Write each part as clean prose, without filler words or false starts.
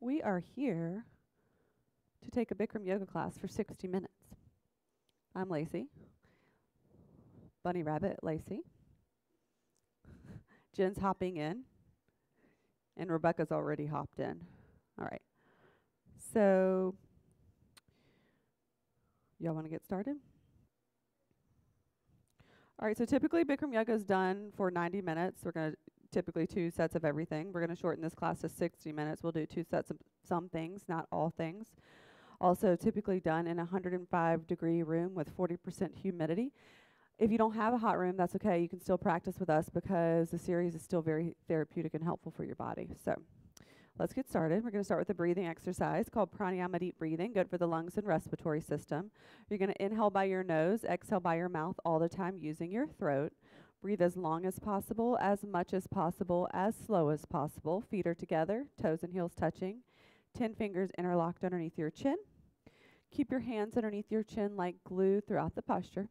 We are here to take a Bikram Yoga class for 60 minutes. I'm Lacey, Bunny Rabbit Lacey. Jen's hopping in, and Rebecca's already hopped in. All right. So, y'all want to get started? All right, so typically Bikram Yoga is done for 90 minutes. We're going to typically 2 sets of everything. We're going to shorten this class to 60 minutes. We'll do 2 sets of some things, not all things. Also typically done in a 105-degree room with 40% humidity. If you don't have a hot room, that's okay. You can still practice with us because the series is still very therapeutic and helpful for your body. So let's get started. We're going to start with a breathing exercise called Pranayama deep breathing, good for the lungs and respiratory system. You're going to inhale by your nose, exhale by your mouth all the time using your throat. Breathe as long as possible, as much as possible, as slow as possible. Feet are together, toes and heels touching. 10 fingers interlocked underneath your chin. Keep your hands underneath your chin like glue throughout the posture.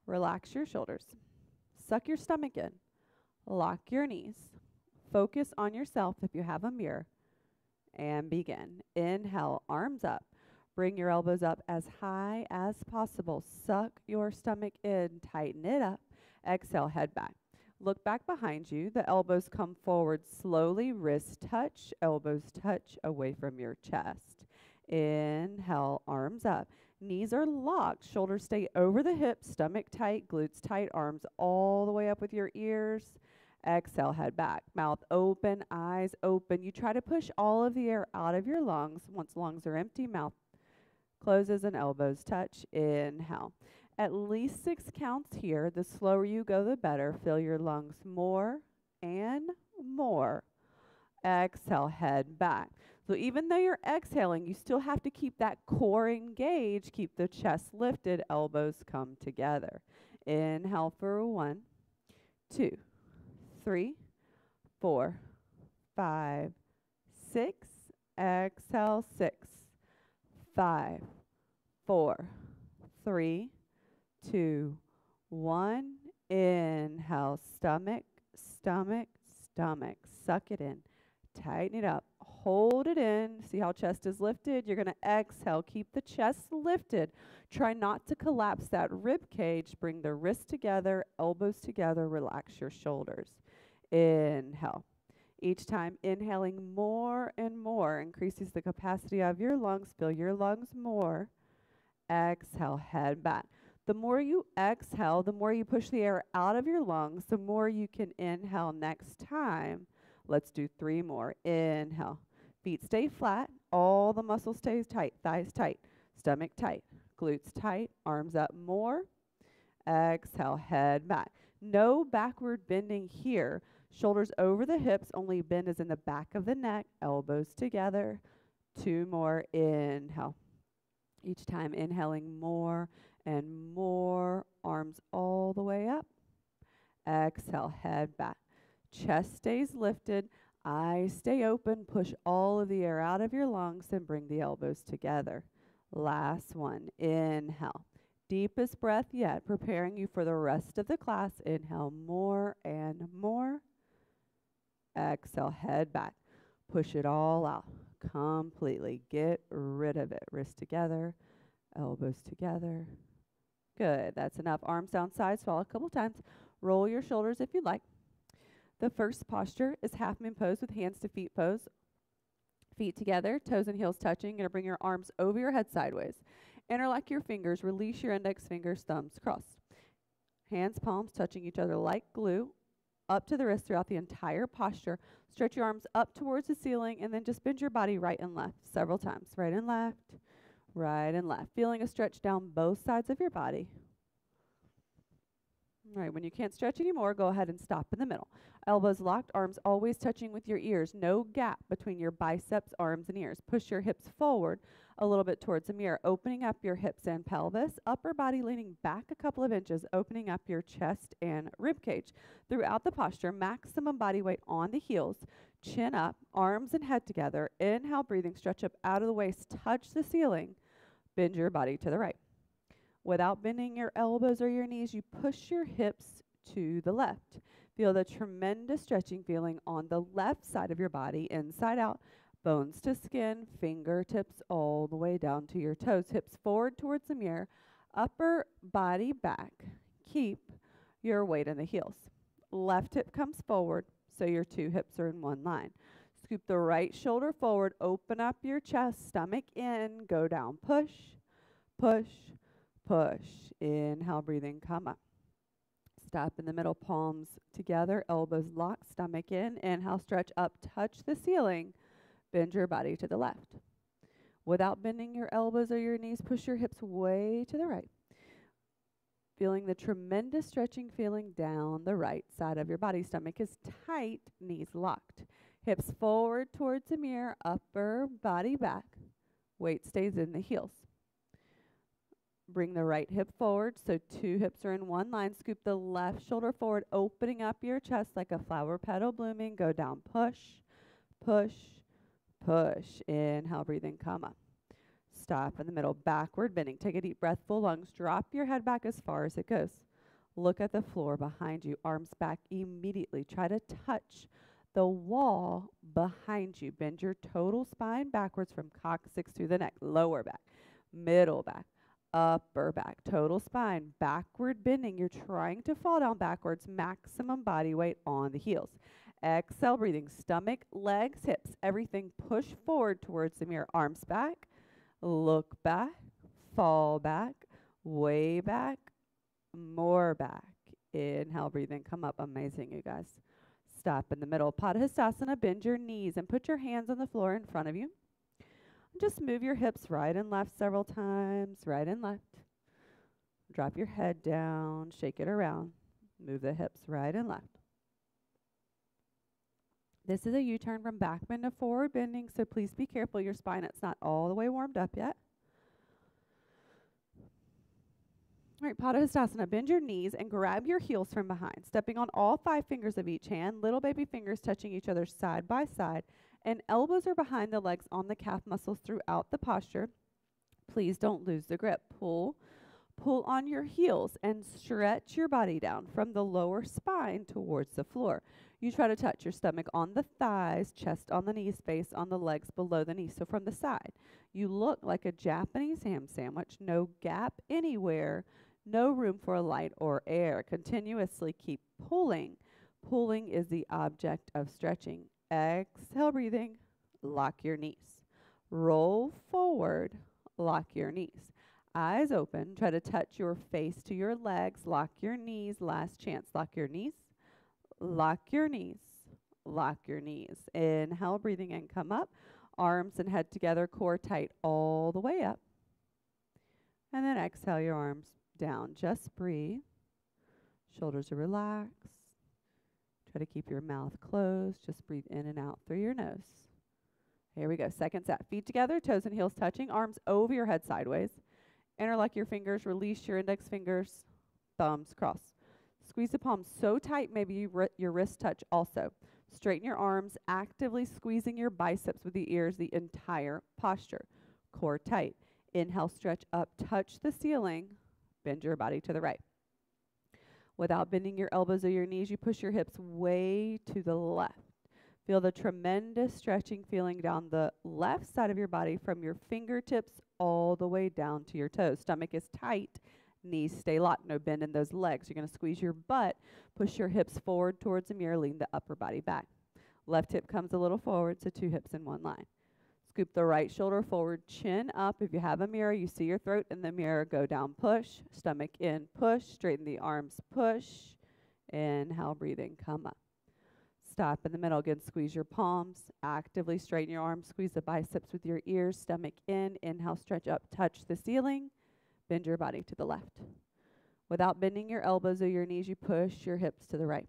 Relax your shoulders. Suck your stomach in. Lock your knees. Focus on yourself if you have a mirror. And begin. Inhale, arms up. Bring your elbows up as high as possible. Suck your stomach in. Tighten it up. Exhale, head back. Look back behind you. The elbows come forward slowly. Wrists touch. Elbows touch away from your chest. Inhale, arms up. Knees are locked. Shoulders stay over the hips. Stomach tight. Glutes tight. Arms all the way up with your ears. Exhale, head back. Mouth open. Eyes open. You try to push all of the air out of your lungs. Once lungs are empty, mouth closes and elbows touch. Inhale. At least 6 counts here. The slower you go, the better. Fill your lungs more and more. Exhale, head back. So even though you're exhaling, you still have to keep that core engaged. Keep the chest lifted. Elbows come together. Inhale for 1, 2, 3, 4, 5, 6. Exhale, 6, 5, 4, 3, 2, 1. Inhale, stomach, stomach, stomach. Suck it in. Tighten it up. Hold it in. See how chest is lifted? You're going to exhale. Keep the chest lifted. Try not to collapse that rib cage. Bring the wrists together, elbows together. Relax your shoulders. Inhale. Each time inhaling more and more increases the capacity of your lungs. Fill your lungs more. Exhale, head back. The more you exhale, the more you push the air out of your lungs, the more you can inhale next time. Let's do 3 more. Inhale. Feet stay flat. All the muscles stay tight. Thighs tight. Stomach tight. Glutes tight. Arms up more. Exhale. Head back. No backward bending here. Shoulders over the hips. Only bend is in the back of the neck. Elbows together. 2 more. Inhale. Each time inhaling more and more. Arms all the way up. Exhale. Head back. Chest stays lifted. Eyes stay open. Push all of the air out of your lungs and bring the elbows together. Last one. Inhale. Deepest breath yet, preparing you for the rest of the class. Inhale more and more. Exhale, head back. Push it all out completely. Get rid of it. Wrists together, elbows together. Good. That's enough. Arms down, side, swallow a couple times. Roll your shoulders if you'd like. The first posture is half moon pose with hands to feet pose. Feet together, toes and heels touching. You're going to bring your arms over your head sideways. Interlock your fingers. Release your index fingers, thumbs crossed. Hands, palms touching each other like glue. Up to the wrist throughout the entire posture. Stretch your arms up towards the ceiling and then just bend your body right and left several times. Right and left, right and left. Feeling a stretch down both sides of your body. All right, when you can't stretch anymore, go ahead and stop in the middle. Elbows locked, arms always touching with your ears. No gap between your biceps, arms, and ears. Push your hips forward a little bit towards the mirror, opening up your hips and pelvis. Upper body leaning back a couple of inches, opening up your chest and rib cage. Throughout the posture, maximum body weight on the heels. Chin up, arms and head together. Inhale, breathing, stretch up out of the waist, touch the ceiling. Bend your body to the right. Without bending your elbows or your knees, you push your hips to the left. Feel the tremendous stretching feeling on the left side of your body, inside out. Bones to skin, fingertips all the way down to your toes. Hips forward towards the mirror, upper body back. Keep your weight in the heels. Left hip comes forward, so your two hips are in one line. Scoop the right shoulder forward, open up your chest, stomach in, go down, push, push, push. Inhale, breathing, come up. Stop in the middle, palms together, elbows locked, stomach in. Inhale, stretch up, touch the ceiling. Bend your body to the left. Without bending your elbows or your knees, push your hips way to the right. Feeling the tremendous stretching feeling down the right side of your body. Stomach is tight, knees locked. Hips forward towards the mirror, upper body back. Weight stays in the heels. Bring the right hip forward, so two hips are in one line. Scoop the left shoulder forward, opening up your chest like a flower petal blooming. Go down, push, push, push. Inhale, breathing, come up. Stop in the middle, backward bending. Take a deep breath, full lungs. Drop your head back as far as it goes. Look at the floor behind you, arms back immediately. Try to touch the wall behind you. Bend your total spine backwards from coccyx to the neck. Lower back, middle back, upper back, total spine, backward bending. You're trying to fall down backwards, maximum body weight on the heels. Exhale, breathing, stomach, legs, hips, everything push forward towards the mirror. Arms back, look back, fall back, way back, more back. Inhale, breathing, come up. Amazing, you guys. Stop in the middle. Podesta Asana, bend your knees and put your hands on the floor in front of you. Just move your hips right and left several times, right and left. Drop your head down, shake it around. Move the hips right and left. This is a U-turn from back bend to forward bending, so please be careful your spine. It's not all the way warmed up yet. All right, Podesta Asana, bend your knees and grab your heels from behind, stepping on all 5 fingers of each hand, little baby fingers touching each other side by side, and elbows are behind the legs on the calf muscles throughout the posture. Please don't lose the grip. Pull on your heels and stretch your body down from the lower spine towards the floor. You try to touch your stomach on the thighs, chest on the knees, face on the legs below the knees. So from the side, you look like a Japanese ham sandwich. No gap anywhere, no room for light or air. Continuously keep pulling. Pulling is the object of stretching. Exhale, breathing, lock your knees. Roll forward, lock your knees. Eyes open, try to touch your face to your legs, lock your knees, last chance. Lock your knees, lock your knees, lock your knees. Inhale, breathing in, come up. Arms and head together, core tight all the way up. And then exhale your arms down. Just breathe. Shoulders are relaxed. Try to keep your mouth closed. Just breathe in and out through your nose. Here we go. Second set. Feet together, toes and heels touching, arms over your head sideways. Interlock your fingers, release your index fingers, thumbs cross. Squeeze the palms so tight, maybe your wrists touch also. Straighten your arms, actively squeezing your biceps with the ears the entire posture. Core tight. Inhale, stretch up, touch the ceiling, bend your body to the right. Without bending your elbows or your knees, you push your hips way to the left. Feel the tremendous stretching feeling down the left side of your body from your fingertips all the way down to your toes. Stomach is tight, knees stay locked. No bend in those legs. You're going to squeeze your butt, push your hips forward towards the mirror, lean the upper body back. Left hip comes a little forward, so 2 hips in one line. Scoop the right shoulder forward, chin up. If you have a mirror, you see your throat in the mirror. Go down, push, stomach in, push, straighten the arms, push. Inhale, breathing, come up. Stop in the middle. Again, squeeze your palms. Actively straighten your arms. Squeeze the biceps with your ears. Stomach in. Inhale, stretch up. Touch the ceiling. Bend your body to the left. Without bending your elbows or your knees, you push your hips to the right.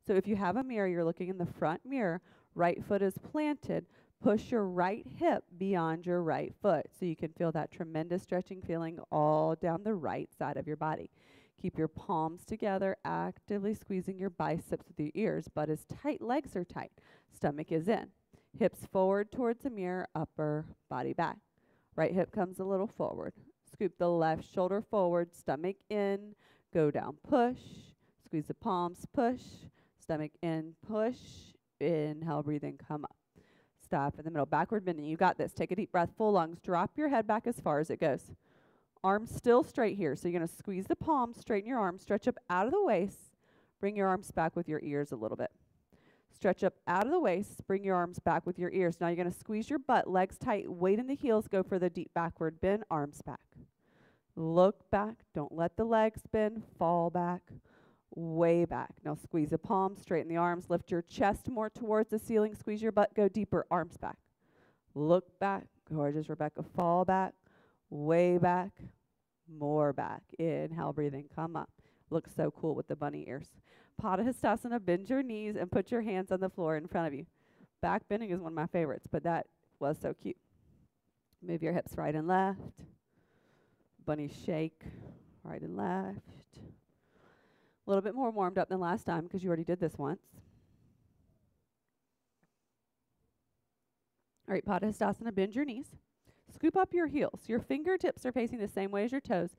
So if you have a mirror, you're looking in the front mirror. Right foot is planted. Push your right hip beyond your right foot so you can feel that tremendous stretching feeling all down the right side of your body. Keep your palms together, actively squeezing your biceps with your ears. Butt is tight, legs are tight. Stomach is in. Hips forward towards the mirror, upper body back. Right hip comes a little forward. Scoop the left shoulder forward, stomach in, go down, push. Squeeze the palms, push. Stomach in, push. Inhale, breathing, come up. staff in the middle. Backward bending. You got this. Take a deep breath, full lungs. Drop your head back as far as it goes. Arms still straight here. So you're going to squeeze the palms, straighten your arms, stretch up out of the waist. Bring your arms back with your ears a little bit. Stretch up out of the waist. Bring your arms back with your ears. Now you're going to squeeze your butt, legs tight, weight in the heels. Go for the deep backward bend, arms back. Look back. Don't let the legs bend. Fall back. Way back. Now squeeze the palms, straighten the arms, lift your chest more towards the ceiling, squeeze your butt, go deeper, arms back. Look back. Gorgeous, Rebecca. Fall back. Way back. More back. Inhale, breathing, come up. Looks so cool with the bunny ears. Podesta Asana, bend your knees and put your hands on the floor in front of you. Back bending is one of my favorites, but that was so cute. Move your hips right and left. Bunny shake, right and left. A little bit more warmed up than last time because you already did this once. All right, Padasana, bend your knees. Scoop up your heels. Your fingertips are facing the same way as your toes,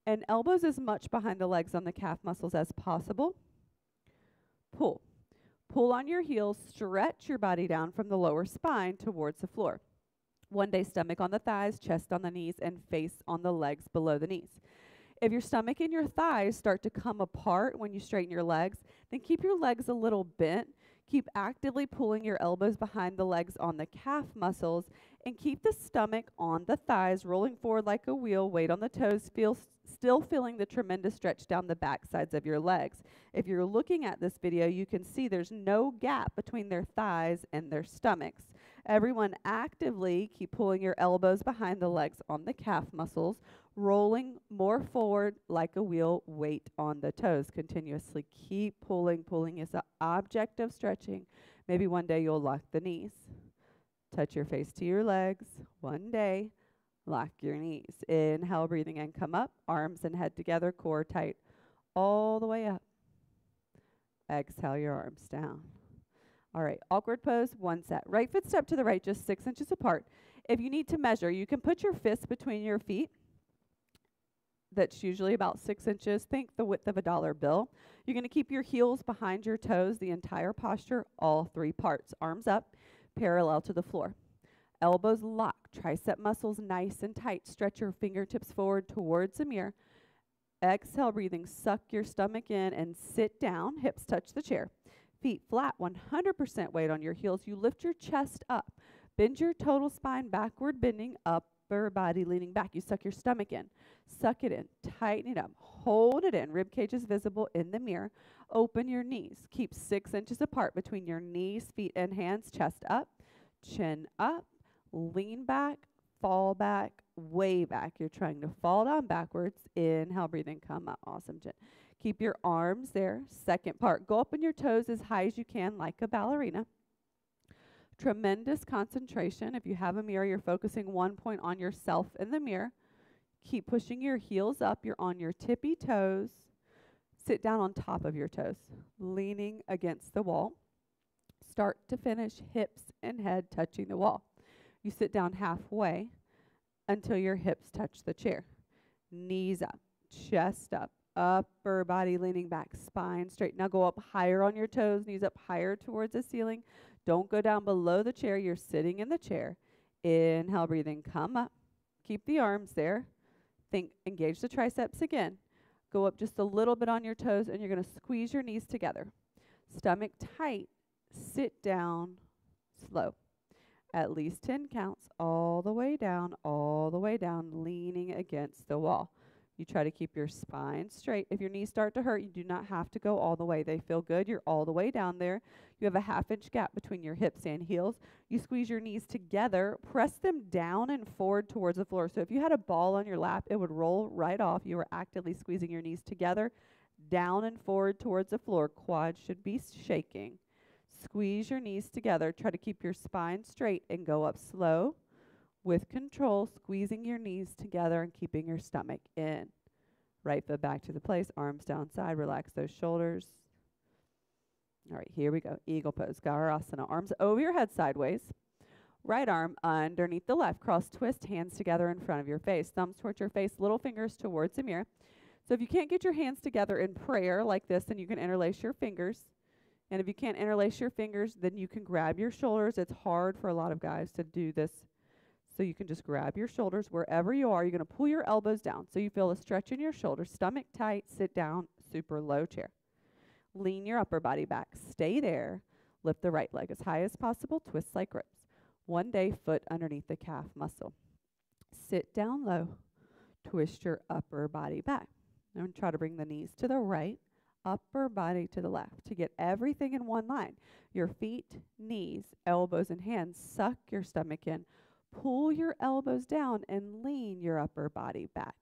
and elbows as much behind the legs on the calf muscles as possible. Pull. Pull on your heels. Stretch your body down from the lower spine towards the floor. One day, stomach on the thighs, chest on the knees, and face on the legs below the knees. If your stomach and your thighs start to come apart when you straighten your legs, then keep your legs a little bent. Keep actively pulling your elbows behind the legs on the calf muscles, and keep the stomach on the thighs, rolling forward like a wheel, weight on the toes, still feeling the tremendous stretch down the back sides of your legs. If you're looking at this video, you can see there's no gap between their thighs and their stomachs. Everyone actively keep pulling your elbows behind the legs on the calf muscles, rolling more forward like a wheel, weight on the toes. Continuously keep pulling. Pulling is the object of stretching. Maybe one day you'll lock the knees. Touch your face to your legs. One day, lock your knees. Inhale, breathing in, come up. Arms and head together, core tight, all the way up. Exhale your arms down. All right, awkward pose, one set. Right foot step to the right, just 6 inches apart. If you need to measure, you can put your fists between your feet. That's usually about 6 inches. Think the width of a dollar bill. You're going to keep your heels behind your toes, the entire posture, all three parts. Arms up, parallel to the floor. Elbows lock, tricep muscles nice and tight. Stretch your fingertips forward towards the mirror. Exhale, breathing, suck your stomach in and sit down. Hips touch the chair. Feet flat, 100% weight on your heels. You lift your chest up. Bend your total spine backward, bending upper body leaning back. You suck your stomach in. Suck it in. Tighten it up. Hold it in. Rib cage is visible in the mirror. Open your knees. Keep 6 inches apart between your knees, feet, and hands. Chest up. Chin up. Lean back. Fall back. Way back. You're trying to fall down backwards. Inhale, breathing, come up. Awesome. Keep your arms there. Second part. Go up on your toes as high as you can, like a ballerina. Tremendous concentration. If you have a mirror, you're focusing one point on yourself in the mirror. Keep pushing your heels up. You're on your tippy toes. Sit down on top of your toes, leaning against the wall. Start to finish, hips and head touching the wall. You sit down halfway until your hips touch the chair. Knees up, chest up. Upper body leaning back, spine straight. Now go up higher on your toes, knees up higher towards the ceiling. Don't go down below the chair. You're sitting in the chair. Inhale, breathing, come up. Keep the arms there. Think, engage the triceps again. Go up just a little bit on your toes, and you're going to squeeze your knees together. Stomach tight. Sit down, slow. At least 10 counts, all the way down, leaning against the wall. You try to keep your spine straight. If your knees start to hurt, you do not have to go all the way. They feel good. You're all the way down there. You have a ½ inch gap between your hips and heels. You squeeze your knees together. Press them down and forward towards the floor. So if you had a ball on your lap, it would roll right off. You were actively squeezing your knees together, down and forward towards the floor. Quads should be shaking. Squeeze your knees together. Try to keep your spine straight and go up slow. With control, squeezing your knees together and keeping your stomach in. Right foot back to the place, arms down side, relax those shoulders. All right, here we go. Eagle pose, Garasana. Arms over your head sideways. Right arm underneath the left. Cross twist, hands together in front of your face. Thumbs towards your face, little fingers towards the mirror. So if you can't get your hands together in prayer like this, then you can interlace your fingers. And if you can't interlace your fingers, then you can grab your shoulders. It's hard for a lot of guys to do this. So you can just grab your shoulders wherever you are. You're going to pull your elbows down so you feel a stretch in your shoulders. Stomach tight, sit down, super low chair. Lean your upper body back. Stay there. Lift the right leg as high as possible. Twist like ropes. One day, foot underneath the calf muscle. Sit down low. Twist your upper body back. And try to bring the knees to the right, upper body to the left to get everything in one line. Your feet, knees, elbows, and hands. Suck your stomach in. Pull your elbows down and lean your upper body back.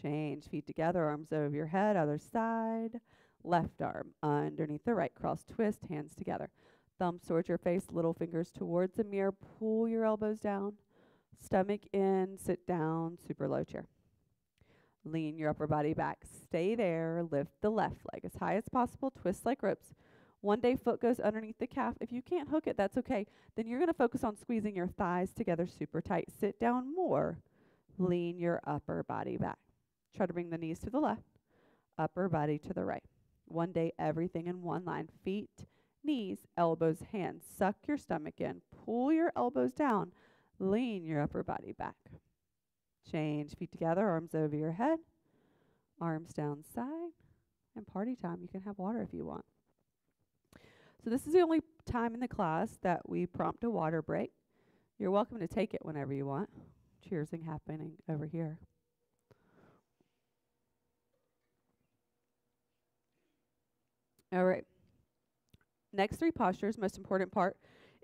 Change. Feet together, arms over your head, other side. Left arm underneath the right. Cross twist, hands together. Thumbs towards your face, little fingers towards the mirror. Pull your elbows down. Stomach in, sit down, super low chair. Lean your upper body back. Stay there. Lift the left leg as high as possible. Twist like ropes. One day, foot goes underneath the calf. If you can't hook it, that's okay. Then you're going to focus on squeezing your thighs together super tight. Sit down more. Lean your upper body back. Try to bring the knees to the left, upper body to the right. One day, everything in one line. Feet, knees, elbows, hands. Suck your stomach in. Pull your elbows down. Lean your upper body back. Change. Feet together, arms over your head, arms down side. And party time. You can have water if you want. So this is the only time in the class that we prompt a water break. You're welcome to take it whenever you want. Cheersing happening over here. All right. Next three postures, most important part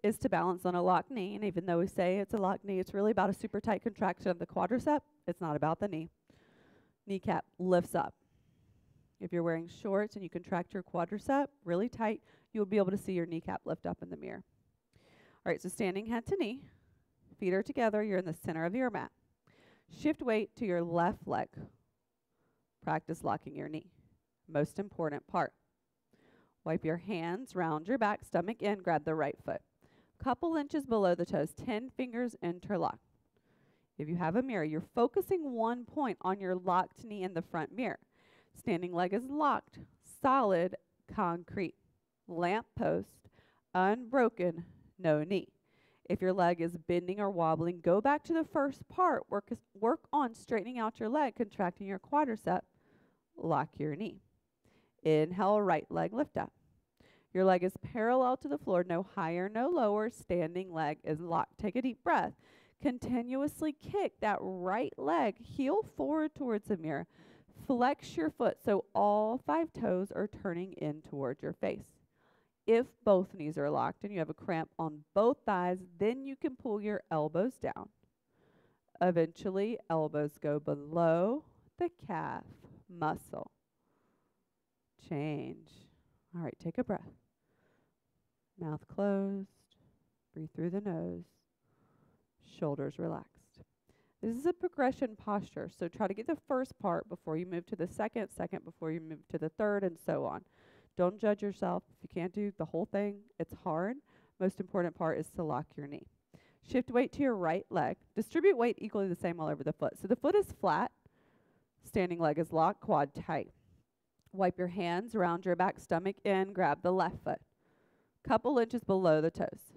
is to balance on a locked knee. And even though we say it's a locked knee, it's really about a super tight contraction of the quadricep. It's not about the knee. Kneecap lifts up. If you're wearing shorts and you contract your quadricep really tight, you'll be able to see your kneecap lift up in the mirror. All right, so standing head to knee. Feet are together. You're in the center of your mat. Shift weight to your left leg. Practice locking your knee. Most important part. Wipe your hands, round your back, stomach in, grab the right foot. Couple inches below the toes, 10 fingers interlock. If you have a mirror, you're focusing one point on your locked knee in the front mirror. Standing leg is locked, solid, concrete. Lamp post, unbroken, no knee. If your leg is bending or wobbling, go back to the first part. Work on straightening out your leg, contracting your quadricep. Lock your knee. Inhale, right leg lift up. Your leg is parallel to the floor, no higher, no lower. Standing leg is locked. Take a deep breath. Continuously kick that right leg, heel forward towards the mirror. Flex your foot so all 5 toes are turning in towards your face. If both knees are locked and you have a cramp on both thighs, then you can pull your elbows down. Eventually, elbows go below the calf muscle. Change. All right, take a breath. Mouth closed. Breathe through the nose. Shoulders relaxed. This is a progression posture, so try to get the first part before you move to the second before you move to the third, and so on. Don't judge yourself. If you can't do the whole thing, it's hard. Most important part is to lock your knee. Shift weight to your right leg. Distribute weight equally the same all over the foot. So the foot is flat. Standing leg is locked, quad tight. Wipe your hands around your back, stomach in, grab the left foot. Couple inches below the toes.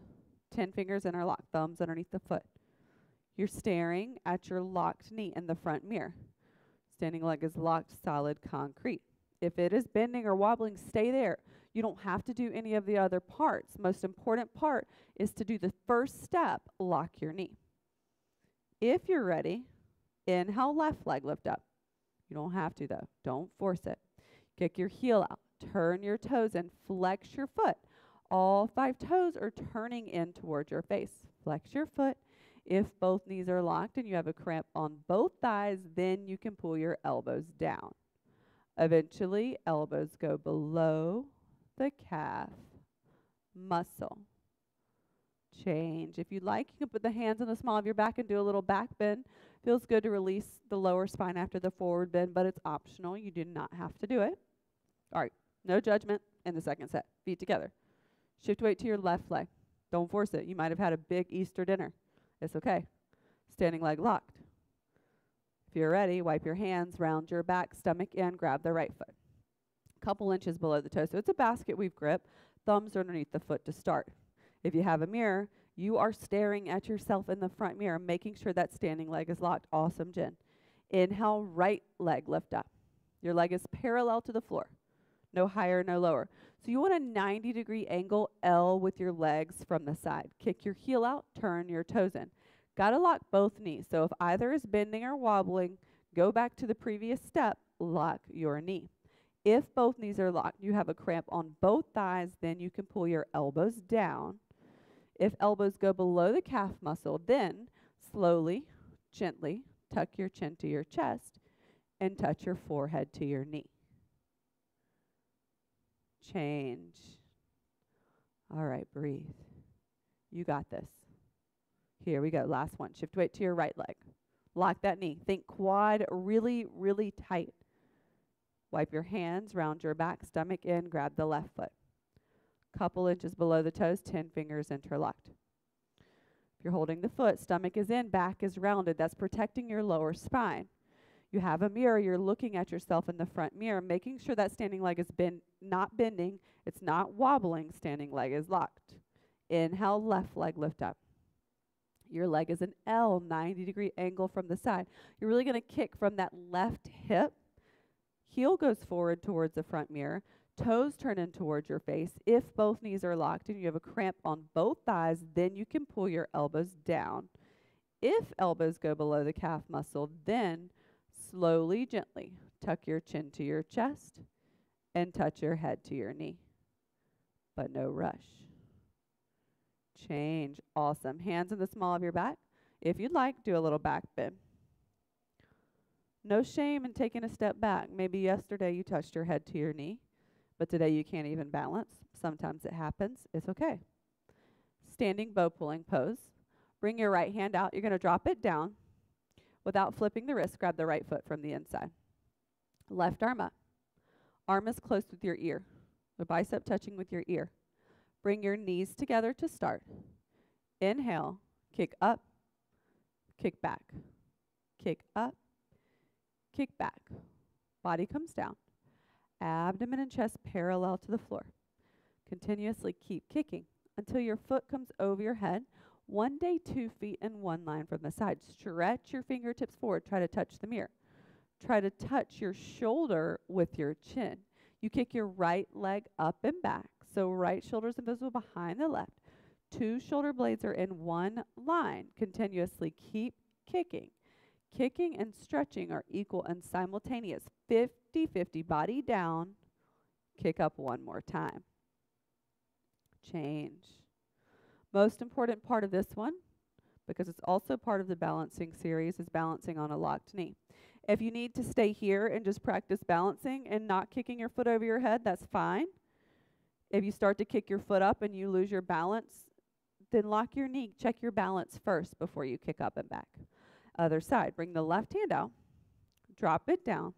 10 fingers interlock, thumbs underneath the foot. You're staring at your locked knee in the front mirror. Standing leg is locked, solid, concrete. If it is bending or wobbling, stay there. You don't have to do any of the other parts. Most important part is to do the first step, lock your knee. If you're ready, inhale, left leg lift up. You don't have to though. Don't force it. Kick your heel out. Turn your toes and flex your foot. All 5 toes are turning in towards your face. Flex your foot. If both knees are locked and you have a cramp on both thighs, then you can pull your elbows down. Eventually, elbows go below the calf muscle. Change. If you'd like, you can put the hands on the small of your back and do a little back bend. Feels good to release the lower spine after the forward bend, but it's optional. You do not have to do it. All right, no judgment in the second set. Feet together. Shift weight to your left leg. Don't force it. You might have had a big Easter dinner. It's okay. Standing leg locked. If you're ready, wipe your hands, round your back, stomach in, grab the right foot. couple inches below the toe. So it's a basket weave grip. Thumbs are underneath the foot to start. If you have a mirror, you are staring at yourself in the front mirror, making sure that standing leg is locked. Awesome, Jen. Inhale, right leg lift up. Your leg is parallel to the floor. No higher, no lower. So you want a 90-degree angle L with your legs from the side. Kick your heel out, turn your toes in. Got to lock both knees. So if either is bending or wobbling, go back to the previous step, lock your knee. If both knees are locked, you have a cramp on both thighs, then you can pull your elbows down. If elbows go below the calf muscle, then slowly, gently tuck your chin to your chest and touch your forehead to your knee. Change. All right, breathe. You got this. Here we go. Last one. Shift weight to your right leg. Lock that knee. Think quad really, really tight. Wipe your hands, round your back, stomach in, grab the left foot. Couple inches below the toes, 10 fingers interlocked. If you're holding the foot, stomach is in, back is rounded. That's protecting your lower spine. You have a mirror, you're looking at yourself in the front mirror, making sure that standing leg is not bending, it's not wobbling, standing leg is locked. Inhale, left leg lift up. Your leg is an L, 90-degree angle from the side. You're really going to kick from that left hip. Heel goes forward towards the front mirror. Toes turn in towards your face. If both knees are locked and you have a cramp on both thighs, then you can pull your elbows down. If elbows go below the calf muscle, then slowly, gently tuck your chin to your chest and touch your head to your knee. But no rush. Change. Awesome. Hands in the small of your back. If you'd like, do a little back bend. No shame in taking a step back. Maybe yesterday you touched your head to your knee, but today you can't even balance. Sometimes it happens. It's okay. Standing bow pulling pose. Bring your right hand out. You're going to drop it down. Without flipping the wrist, grab the right foot from the inside. Left arm up. Arm is close with your ear. The bicep touching with your ear. Bring your knees together to start. Inhale, kick up, kick back, kick up, kick back. Body comes down. Abdomen and chest parallel to the floor. Continuously keep kicking until your foot comes over your head. One day, 2 feet in one line from the side. Stretch your fingertips forward. Try to touch the mirror. Try to touch your shoulder with your chin. You kick your right leg up and back. So right shoulder is invisible behind the left. 2 shoulder blades are in one line. Continuously keep kicking. Kicking and stretching are equal and simultaneous. 50-50. Body down. Kick up one more time. Change. Most important part of this one, because it's also part of the balancing series, is balancing on a locked knee. If you need to stay here and just practice balancing and not kicking your foot over your head, that's fine. If you start to kick your foot up and you lose your balance, then lock your knee. Check your balance first before you kick up and back. Other side, bring the left hand out, drop it down.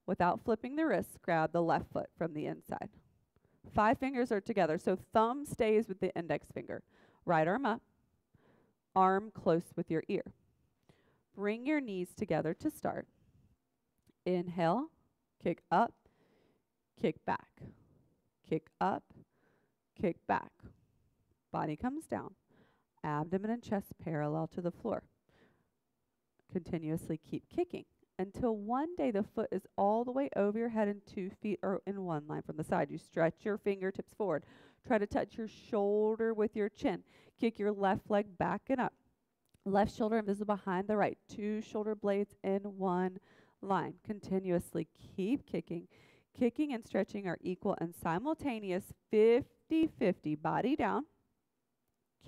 Without flipping the wrist, grab the left foot from the inside. 5 fingers are together, so thumb stays with the index finger. Right arm up, arm close with your ear. Bring your knees together to start. Inhale, kick up, kick back. Kick up, kick back. Body comes down. Abdomen and chest parallel to the floor. Continuously keep kicking until one day the foot is all the way over your head and 2 feet are in one line from the side. You stretch your fingertips forward. Try to touch your shoulder with your chin. Kick your left leg back and up. Left shoulder invisible behind the right. 2 shoulder blades in one line. Continuously keep kicking. Kicking and stretching are equal and simultaneous. 50-50. Body down.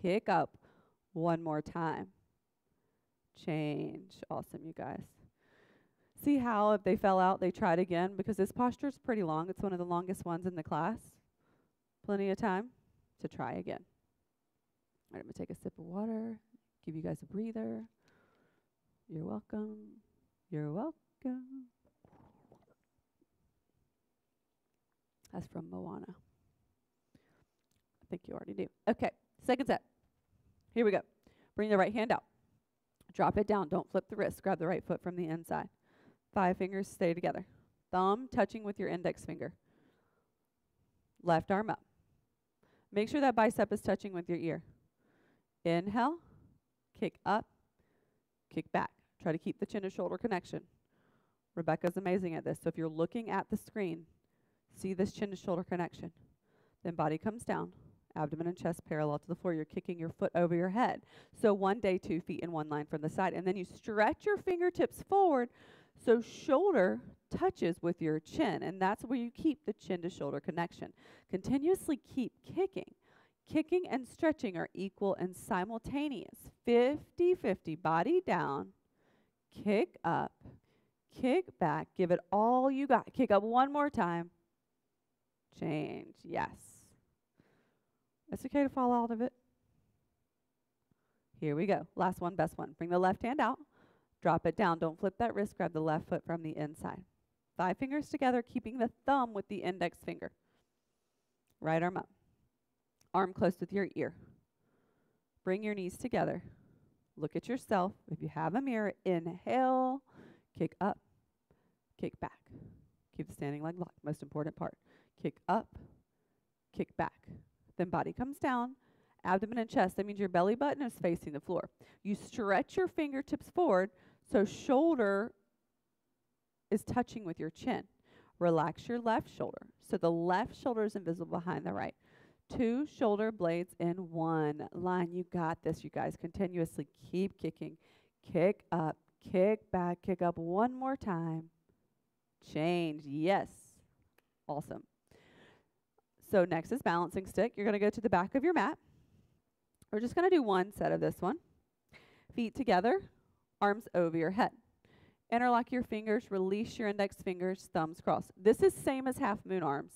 Kick up one more time. Change. Awesome, you guys. See how if they fell out, they tried again, because this posture is pretty long. It's one of the longest ones in the class. Plenty of time to try again. All right, I'm going to take a sip of water, give you guys a breather. You're welcome. You're welcome. That's from Moana. I think you already do. Okay, second set. Here we go. Bring the right hand out. Drop it down. Don't flip the wrist. Grab the right foot from the inside. 5 fingers stay together. Thumb touching with your index finger. Left arm up. Make sure that bicep is touching with your ear. Inhale, kick up, kick back. Try to keep the chin to shoulder connection. Rebecca's amazing at this. So if you're looking at the screen, see this chin to shoulder connection. Then body comes down, abdomen and chest parallel to the floor. You're kicking your foot over your head. So 1 day, 2 feet in one line from the side. And then you stretch your fingertips forward so shoulder touches with your chin. And that's where you keep the chin to shoulder connection. Continuously keep kicking. Kicking and stretching are equal and simultaneous. 50-50. Body down. Kick up. Kick back. Give it all you got. Kick up one more time. Change. Yes. It's okay to fall out of it. Here we go. Last one, best one. Bring the left hand out. Drop it down. Don't flip that wrist. Grab the left foot from the inside. 5 fingers together, keeping the thumb with the index finger. Right arm up. Arm close with your ear. Bring your knees together. Look at yourself. If you have a mirror, inhale, kick up, kick back. Keep the standing leg locked. Most important part. Kick up, kick back. Then body comes down, abdomen and chest. That means your belly button is facing the floor. You stretch your fingertips forward so shoulder is touching with your chin. Relax your left shoulder. So the left shoulder is invisible behind the right. 2 shoulder blades in one line. You got this, you guys. Continuously keep kicking. Kick up, kick back, kick up one more time. Change. Yes. Awesome. So next is balancing stick. You're going to go to the back of your mat. We're just going to do 1 set of this one. Feet together, arms over your head. Interlock your fingers, release your index fingers, thumbs crossed. This is same as half moon arms.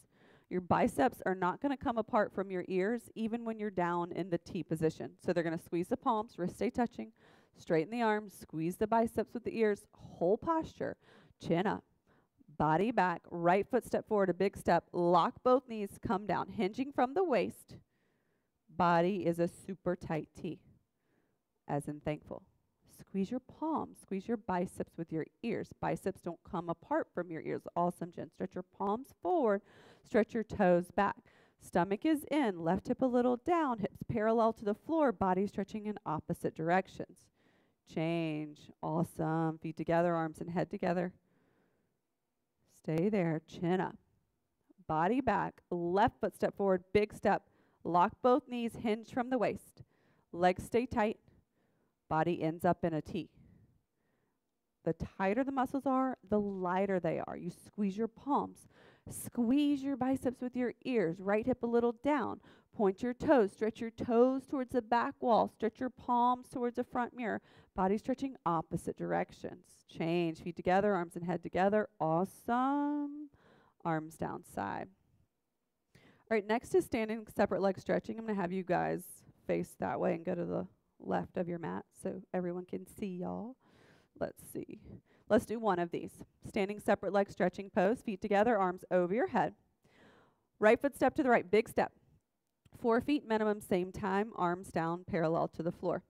Your biceps are not going to come apart from your ears even when you're down in the T position. So they're going to squeeze the palms, wrists stay touching, straighten the arms, squeeze the biceps with the ears, whole posture, chin up, body back, right foot step forward, a big step, lock both knees, come down, hinging from the waist. Body is a super tight T, as in thankful. Squeeze your palms, squeeze your biceps with your ears. Biceps don't come apart from your ears. Awesome, Jen. Stretch your palms forward, stretch your toes back. Stomach is in, left hip a little down, hips parallel to the floor, body stretching in opposite directions. Change. Awesome. Feet together, arms and head together. Stay there, chin up. Body back, left foot step forward, big step. Lock both knees, hinge from the waist. Legs stay tight. Body ends up in a T. The tighter the muscles are, the lighter they are. You squeeze your palms. Squeeze your biceps with your ears. Right hip a little down. Point your toes. Stretch your toes towards the back wall. Stretch your palms towards the front mirror. Body stretching opposite directions. Change. Feet together, arms and head together. Awesome. Arms down side. All right, next is standing separate leg stretching. I'm going to have you guys face that way and go to the left of your mat so everyone can see y'all. Let's see. Let's do 1 of these. Standing separate leg stretching pose. Feet together, arms over your head. Right foot step to the right, big step. 4 feet minimum, same time, arms down, parallel to the floor.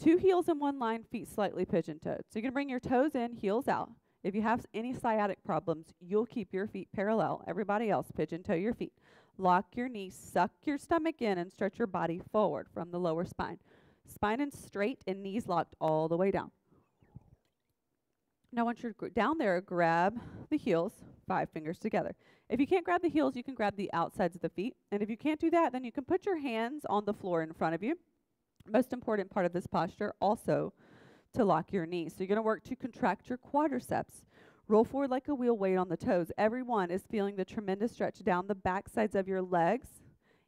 2 heels in one line, feet slightly pigeon-toed. So you're going to bring your toes in, heels out. If you have any sciatic problems, you'll keep your feet parallel. Everybody else, pigeon-toe your feet. Lock your knees, suck your stomach in, and stretch your body forward from the lower spine. Spine in straight and knees locked all the way down. Now once you're down there, grab the heels, 5 fingers together. If you can't grab the heels, you can grab the outsides of the feet. And if you can't do that, then you can put your hands on the floor in front of you. Most important part of this posture also to lock your knees. So you're going to work to contract your quadriceps. Roll forward like a wheel, weight on the toes. Everyone is feeling the tremendous stretch down the back sides of your legs,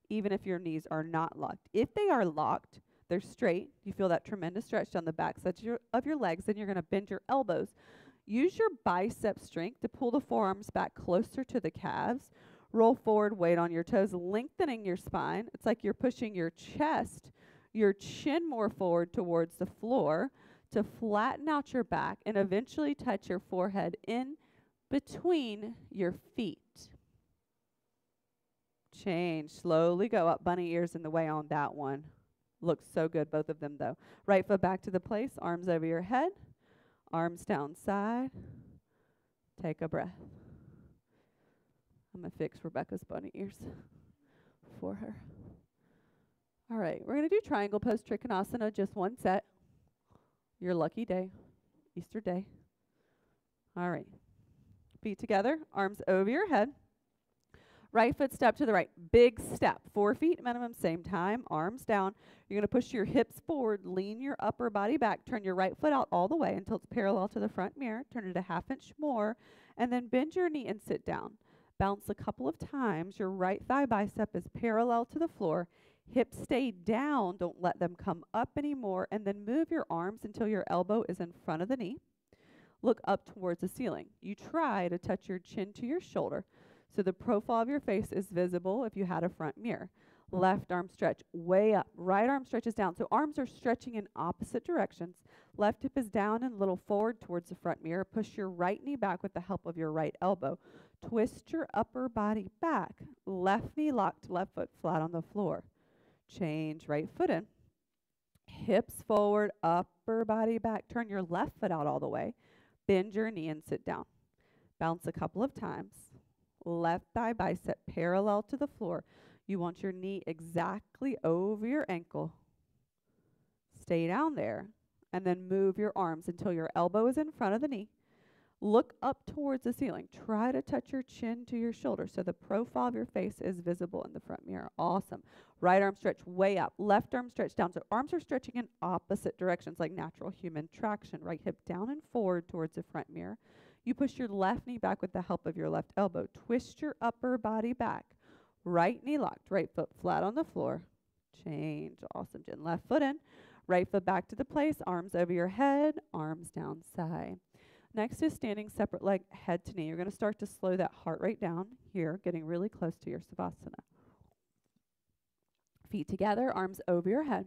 even if your knees are not locked. If they are locked, they're straight. You feel that tremendous stretch down the back sides of your legs. Then you're going to bend your elbows. Use your bicep strength to pull the forearms back closer to the calves. Roll forward, weight on your toes, lengthening your spine. It's like you're pushing your chest, your chin more forward towards the floor to flatten out your back and eventually touch your forehead in between your feet. Change. Slowly go up. Bunny ears in the way on that one. Looks so good, both of them, though. Right foot back to the place, arms over your head, arms down side. Take a breath. I'm going to fix Rebecca's bunny ears for her. All right, we're going to do triangle pose Trikonasana, just one set. Your lucky day, Easter day. All right, feet together, arms over your head. Right foot step to the right, big step, 4 feet minimum, same time, arms down. You're going to push your hips forward, lean your upper body back, turn your right foot out all the way until it's parallel to the front mirror, turn it a ½ inch more, and then bend your knee and sit down. Bounce a couple of times. Your right thigh bicep is parallel to the floor. Hips stay down, don't let them come up anymore, and then move your arms until your elbow is in front of the knee. Look up towards the ceiling. You try to touch your chin to your shoulder, so the profile of your face is visible if you had a front mirror. Left arm stretch way up. Right arm stretches down. So arms are stretching in opposite directions. Left hip is down and a little forward towards the front mirror. Push your right knee back with the help of your right elbow. Twist your upper body back. Left knee locked, left foot flat on the floor. Change right foot in. Hips forward, upper body back. Turn your left foot out all the way. Bend your knee and sit down. Bounce a couple of times. Left thigh bicep parallel to the floor. You want your knee exactly over your ankle. Stay down there and then move your arms until your elbow is in front of the knee. Look up towards the ceiling. Try to touch your chin to your shoulder so the profile of your face is visible in the front mirror. Awesome. Right arm stretch way up. Left arm stretch down. So arms are stretching in opposite directions like natural human traction. Right hip down and forward towards the front mirror. You push your left knee back with the help of your left elbow. Twist your upper body back. Right knee locked. Right foot flat on the floor. Change. Awesome, Jen. Left foot in. Right foot back to the place. Arms over your head. Arms down side. Next is standing separate leg, head to knee. You're going to start to slow that heart rate down here, getting really close to your Savasana. Feet together, arms over your head.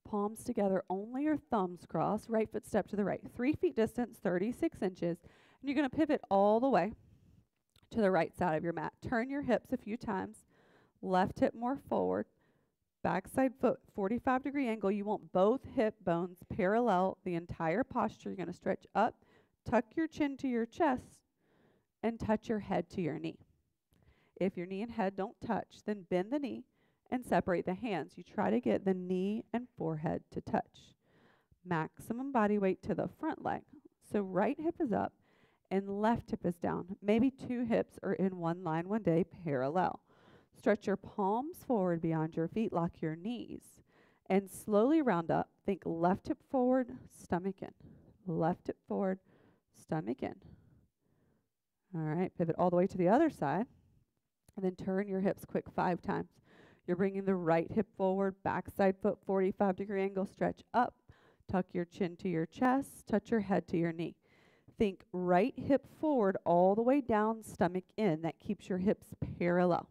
Palms together, only your thumbs cross. Right foot step to the right. 3 feet distance, 36 inches. And you're going to pivot all the way to the right side of your mat. Turn your hips a few times. Left hip more forward. Backside foot, 45-degree angle. You want both hip bones parallel the entire posture. You're going to stretch up. Tuck your chin to your chest and touch your head to your knee. If your knee and head don't touch, then bend the knee and separate the hands. You try to get the knee and forehead to touch. Maximum body weight to the front leg. So right hip is up and left hip is down. Maybe 2 hips are in one line one day, parallel. Stretch your palms forward beyond your feet. Lock your knees and slowly round up. Think left hip forward, stomach in. Left hip forward, stomach in. All right, pivot all the way to the other side. And then turn your hips quick 5 times. You're bringing the right hip forward, backside foot, 45-degree angle, stretch up. Tuck your chin to your chest, touch your head to your knee. Think right hip forward all the way down, stomach in. That keeps your hips parallel.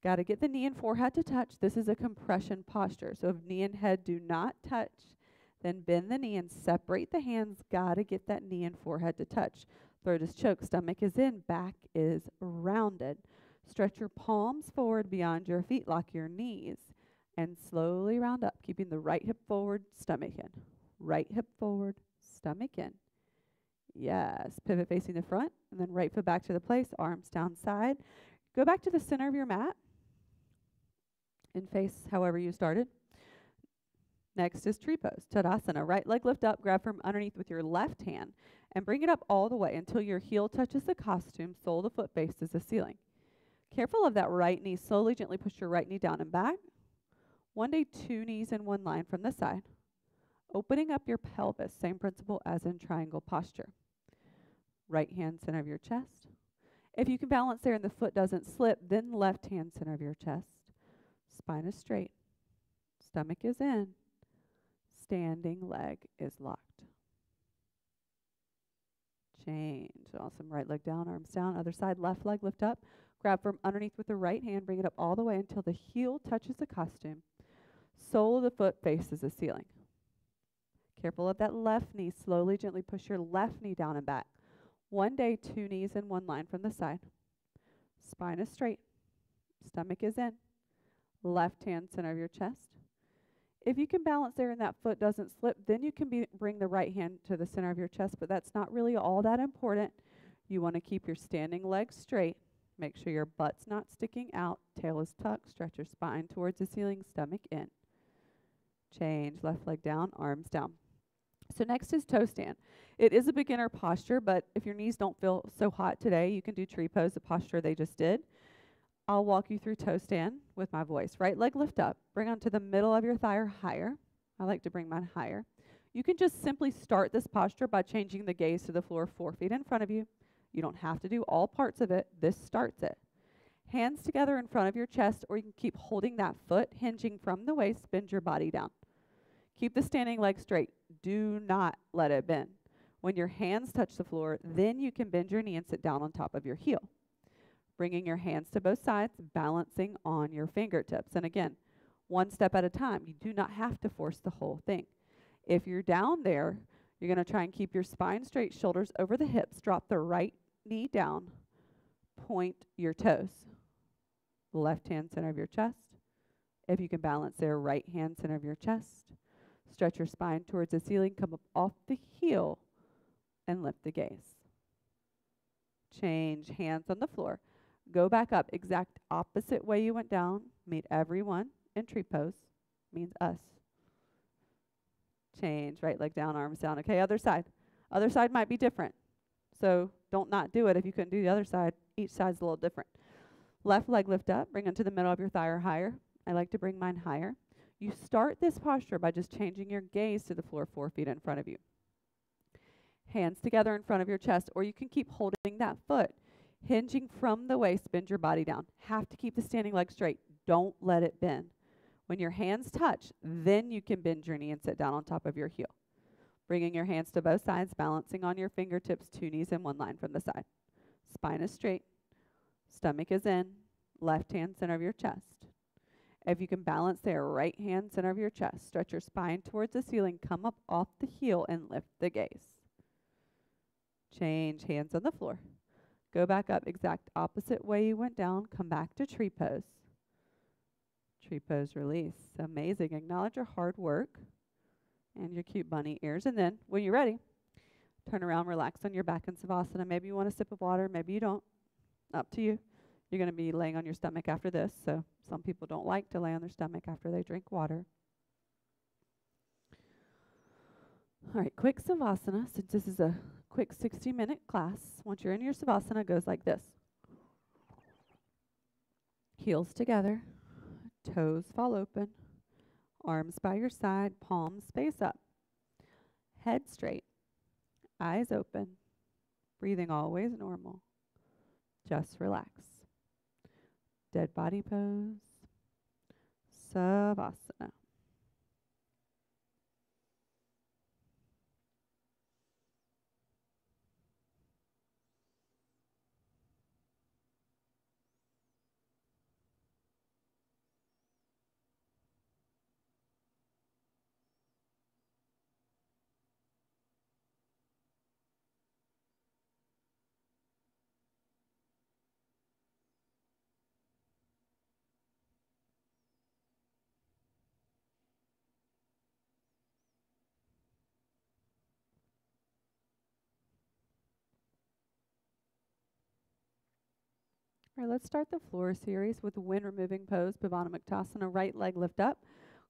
Got to get the knee and forehead to touch. This is a compression posture. So if knee and head do not touch, then bend the knee and separate the hands. Got to get that knee and forehead to touch. Throat is choked, stomach is in, back is rounded. Stretch your palms forward beyond your feet. Lock your knees and slowly round up, keeping the right hip forward, stomach in. Right hip forward, stomach in. Yes, pivot facing the front, and then right foot back to the place, arms down side. Go back to the center of your mat and face however you started. Next is tree pose, Tadasana. Right leg lift up, grab from underneath with your left hand, and bring it up all the way until your heel touches the costume, sole of the foot faces the ceiling. Careful of that right knee. Slowly, gently push your right knee down and back. One day, 2 knees in one line from the side. Opening up your pelvis, same principle as in triangle posture. Right hand center of your chest. If you can balance there and the foot doesn't slip, then left hand center of your chest. Spine is straight. Stomach is in. Standing leg is locked. Change. Awesome. Right leg down, arms down. Other side, left leg lift up. Grab from underneath with the right hand. Bring it up all the way until the heel touches the costume. Sole of the foot faces the ceiling. Careful of that left knee. Slowly, gently push your left knee down and back. One day, 2 knees in one line from the side. Spine is straight. Stomach is in. Left hand center of your chest. If you can balance there and that foot doesn't slip, then you can bring the right hand to the center of your chest, but that's not really all that important. You want to keep your standing legs straight Make sure your butt's not sticking out. Tail is tucked. Stretch your spine towards the ceiling. Stomach in. Change. Left leg down. Arms down. So next is toe stand. It is a beginner posture, but if your knees don't feel so hot today, you can do tree pose, the posture they just did. I'll walk you through toe stand with my voice. Right leg lift up. Bring onto the middle of your thigh or higher. I like to bring mine higher. You can just simply start this posture by changing the gaze to the floor 4 feet in front of you. You don't have to do all parts of it. This starts it. Hands together in front of your chest, or you can keep holding that foot, hinging from the waist. Bend your body down. Keep the standing leg straight. Do not let it bend. When your hands touch the floor, then you can bend your knee and sit down on top of your heel. Bringing your hands to both sides, balancing on your fingertips. And again, one step at a time. You do not have to force the whole thing. If you're down there, you're going to try and keep your spine straight, shoulders over the hips. Drop the right knee down. Point your toes. Left hand center of your chest. If you can balance there, right hand center of your chest. Stretch your spine towards the ceiling. Come up off the heel and lift the gaze. Change hands on the floor. Go back up. Exact opposite way you went down. Meet everyone in tree pose. Means us. Change. Right leg down, arms down. Okay, other side. Other side might be different. So don't not do it if you couldn't do the other side. Each side's a little different. Left leg lift up. Bring it to the middle of your thigh or higher. I like to bring mine higher. You start this posture by just changing your gaze to the floor 4 feet in front of you. Hands together in front of your chest, or you can keep holding that foot. Hinging from the waist, bend your body down. Have to keep the standing leg straight. Don't let it bend. When your hands touch, then you can bend your knee and sit down on top of your heel. Bringing your hands to both sides, balancing on your fingertips, 2 knees in 1 line from the side. Spine is straight. Stomach is in. Left hand center of your chest. If you can balance there, right hand center of your chest. Stretch your spine towards the ceiling. Come up off the heel and lift the gaze. Change hands on the floor. Go back up exact opposite way you went down. Come back to tree pose. Tree pose release. Amazing. Acknowledge your hard work and your cute bunny ears. And then when you're ready, turn around, relax on your back in Savasana. Maybe you want a sip of water. Maybe you don't. Up to you. You're going to be laying on your stomach after this. So some people don't like to lay on their stomach after they drink water. All right, quick Savasana. Since this is a quick 60-minute class, once you're in your Savasana, it goes like this. Heels together, toes fall open, arms by your side, palms face up, head straight, eyes open, breathing always normal. Just relax. Dead body pose, Savasana. All right, let's start the floor series with the wind removing pose, Pranayama. Right leg lift up.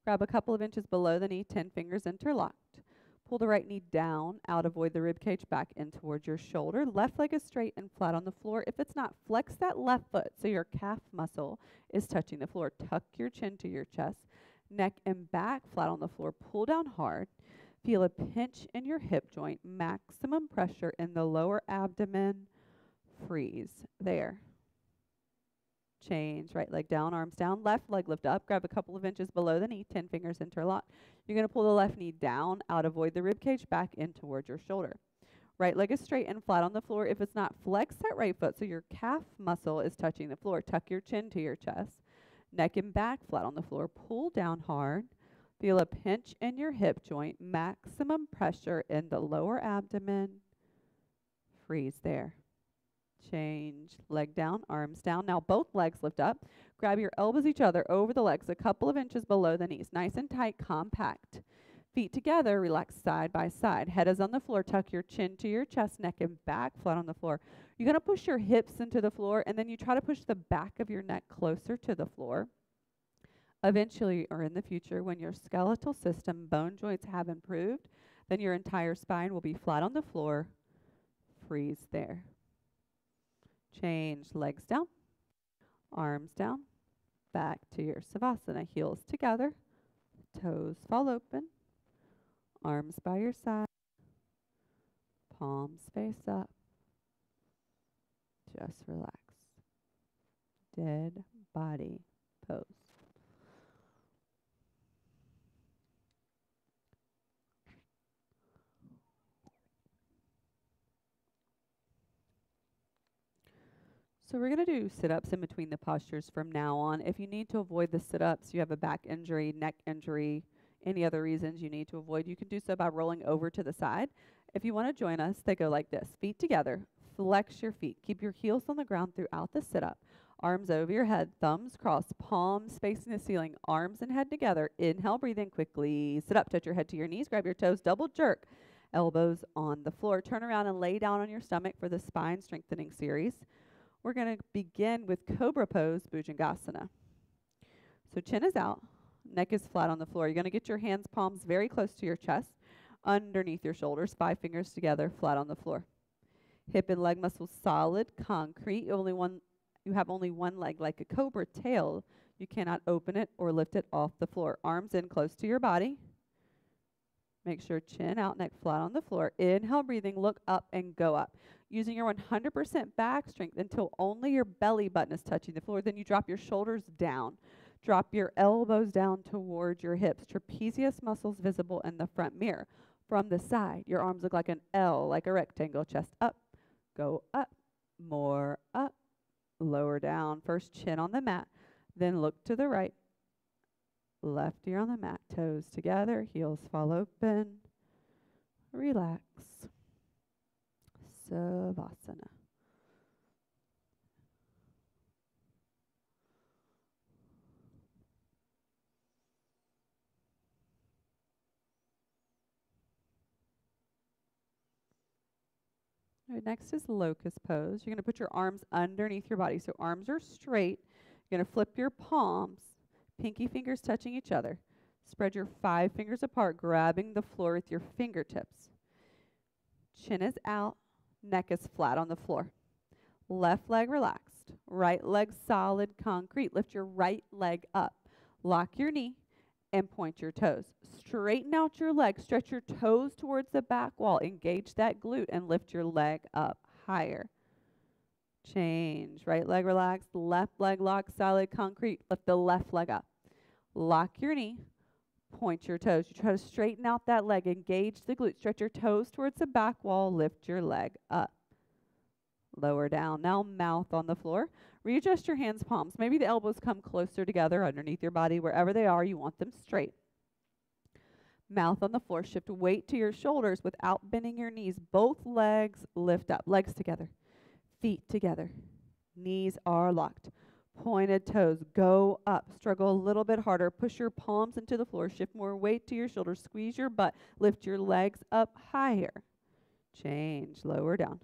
Grab a couple of inches below the knee, 10 fingers interlocked. Pull the right knee down, out, avoid the rib cage, back in towards your shoulder. Left leg is straight and flat on the floor. If it's not, flex that left foot so your calf muscle is touching the floor. Tuck your chin to your chest. Neck and back flat on the floor. Pull down hard. Feel a pinch in your hip joint. Maximum pressure in the lower abdomen. Freeze. There. Change. Right leg down, arms down. Left leg lift up. Grab a couple of inches below the knee, 10 fingers interlocked. You're going to pull the left knee down, out, avoid the rib cage, back in towards your shoulder. Right leg is straight and flat on the floor. If it's not, flex that right foot so your calf muscle is touching the floor. Tuck your chin to your chest. Neck and back flat on the floor. Pull down hard. Feel a pinch in your hip joint. Maximum pressure in the lower abdomen. Freeze there. Change. Leg down, arms down. Now both legs lift up. Grab your elbows each other over the legs, a couple of inches below the knees. Nice and tight, compact. Feet together, relax side by side. Head is on the floor. Tuck your chin to your chest, neck and back, flat on the floor. You're going to push your hips into the floor, and then you try to push the back of your neck closer to the floor. Eventually, or in the future, when your skeletal system, bone joints have improved, then your entire spine will be flat on the floor. Freeze there. Change legs down, arms down, back to your Savasana. Heels together, toes fall open, arms by your side, palms face up. Just relax. Dead body pose. So we're going to do sit-ups in between the postures from now on. If you need to avoid the sit-ups, you have a back injury, neck injury, any other reasons you need to avoid, you can do so by rolling over to the side. If you want to join us, they go like this. Feet together. Flex your feet. Keep your heels on the ground throughout the sit-up. Arms over your head, thumbs crossed, palms facing the ceiling, arms and head together. Inhale, breathe in quickly. Sit up, touch your head to your knees, grab your toes, double jerk. Elbows on the floor. Turn around and lay down on your stomach for the spine strengthening series. We're going to begin with Cobra Pose, Bhujangasana. So chin is out, neck is flat on the floor. You're going to get your hands, palms very close to your chest, underneath your shoulders, 5 fingers together, flat on the floor. Hip and leg muscles solid, concrete. You have only one leg, like a cobra tail. You cannot open it or lift it off the floor. Arms in close to your body. Make sure chin out, neck flat on the floor. Inhale, breathing, look up and go up. Using your 100% back strength until only your belly button is touching the floor. Then you drop your shoulders down. Drop your elbows down toward your hips. Trapezius muscles visible in the front mirror. From the side, your arms look like an L, like a rectangle. Chest up, go up, more up, lower down. First chin on the mat, then look to the right. Left ear on the mat, toes together, heels fall open. Relax. Savasana. All right, next is Locust Pose. You're going to put your arms underneath your body. So arms are straight. You're going to flip your palms, pinky fingers touching each other. Spread your 5 fingers apart, grabbing the floor with your fingertips. Chin is out, neck is flat on the floor. Left leg relaxed, right leg solid, concrete. Lift your right leg up. Lock your knee and point your toes. Straighten out your leg, stretch your toes towards the back wall. Engage that glute and lift your leg up higher. Change. Right leg relaxed, left leg locked, solid, concrete. Lift the left leg up. Lock your knee. Point your toes. You try to straighten out that leg. Engage the glute. Stretch your toes towards the back wall. Lift your leg up. Lower down. Now mouth on the floor. Readjust your hands, palms. Maybe the elbows come closer together underneath your body. Wherever they are, you want them straight. Mouth on the floor. Shift weight to your shoulders without bending your knees. Both legs lift up. Legs together. Feet together. Knees are locked. Pointed toes, go up. Struggle a little bit harder. Push your palms into the floor. Shift more weight to your shoulders. Squeeze your butt. Lift your legs up higher. Change. Lower down.